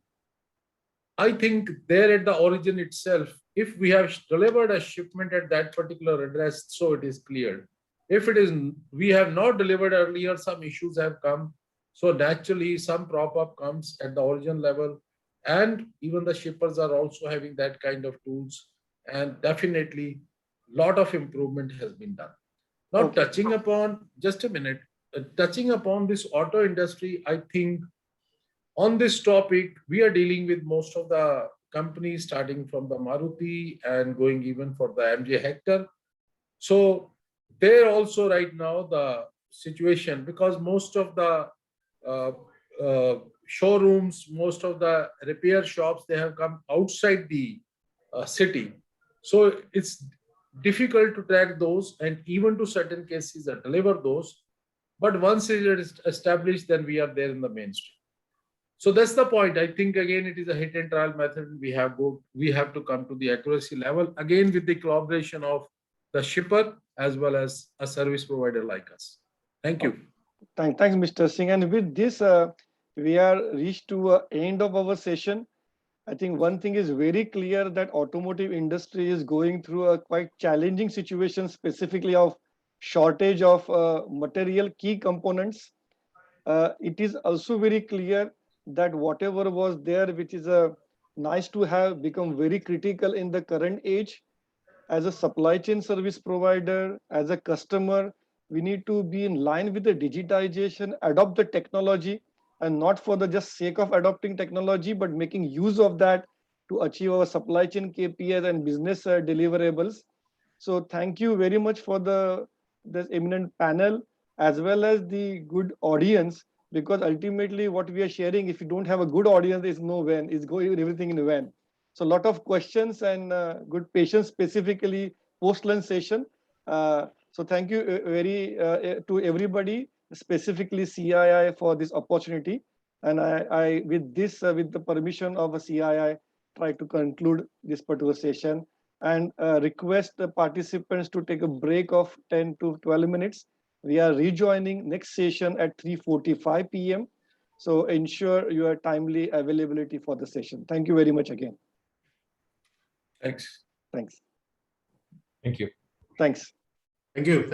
[SPEAKER 5] I think there at the origin itself, if we have delivered a shipment at that particular address, so it is cleared. If it is, we have not delivered earlier, some issues have come. So naturally some prop up comes at the origin level, and even the shippers are also having that kind of tools, and definitely lot of improvement has been done. Now touching upon, just a minute, touching upon this auto industry, I think on this topic, we are dealing with most of the companies starting from the Maruti and going even for the MJ Hector. So there also right now the situation, because most of the uh, showrooms, most of the repair shops, they have come outside the city. So it's difficult to track those and even to certain cases deliver those. But once it is established, then we are there in the mainstream. So that's the point. I think again it is a hit and trial method. We have to come to the accuracy level again with the collaboration of the shipper as well as a service provider like us. Thank you.
[SPEAKER 1] Thanks, Mr. Singh. And with this, we are reached to end of our session. I think one thing is very clear that automotive industry is going through a quite challenging situation, specifically of shortage of material key components. It is also very clear that whatever was there, which is a nice to have, become very critical in the current age. As a supply chain service provider, as a customer, we need to be in line with the digitization, adopt the technology, and not for the just sake of adopting technology, but making use of that to achieve our supply chain KPIs and business deliverables. So thank you very much for this eminent panel as well as the good audience, because ultimately what we are sharing, if you don't have a good audience, is no van, is going everything in a van. So a lot of questions and good patience, specifically post-lunch session. So thank you to everybody, specifically CII, for this opportunity. And I with this, with the permission of a CII, try to conclude this particular session and request the participants to take a break of 10 to 12 minutes. We are rejoining next session at 3:45 p.m. So ensure your timely availability for the session. Thank you very much again.
[SPEAKER 5] Thanks.
[SPEAKER 1] Thanks.
[SPEAKER 8] Thank you.
[SPEAKER 1] Thanks.
[SPEAKER 4] Thank you.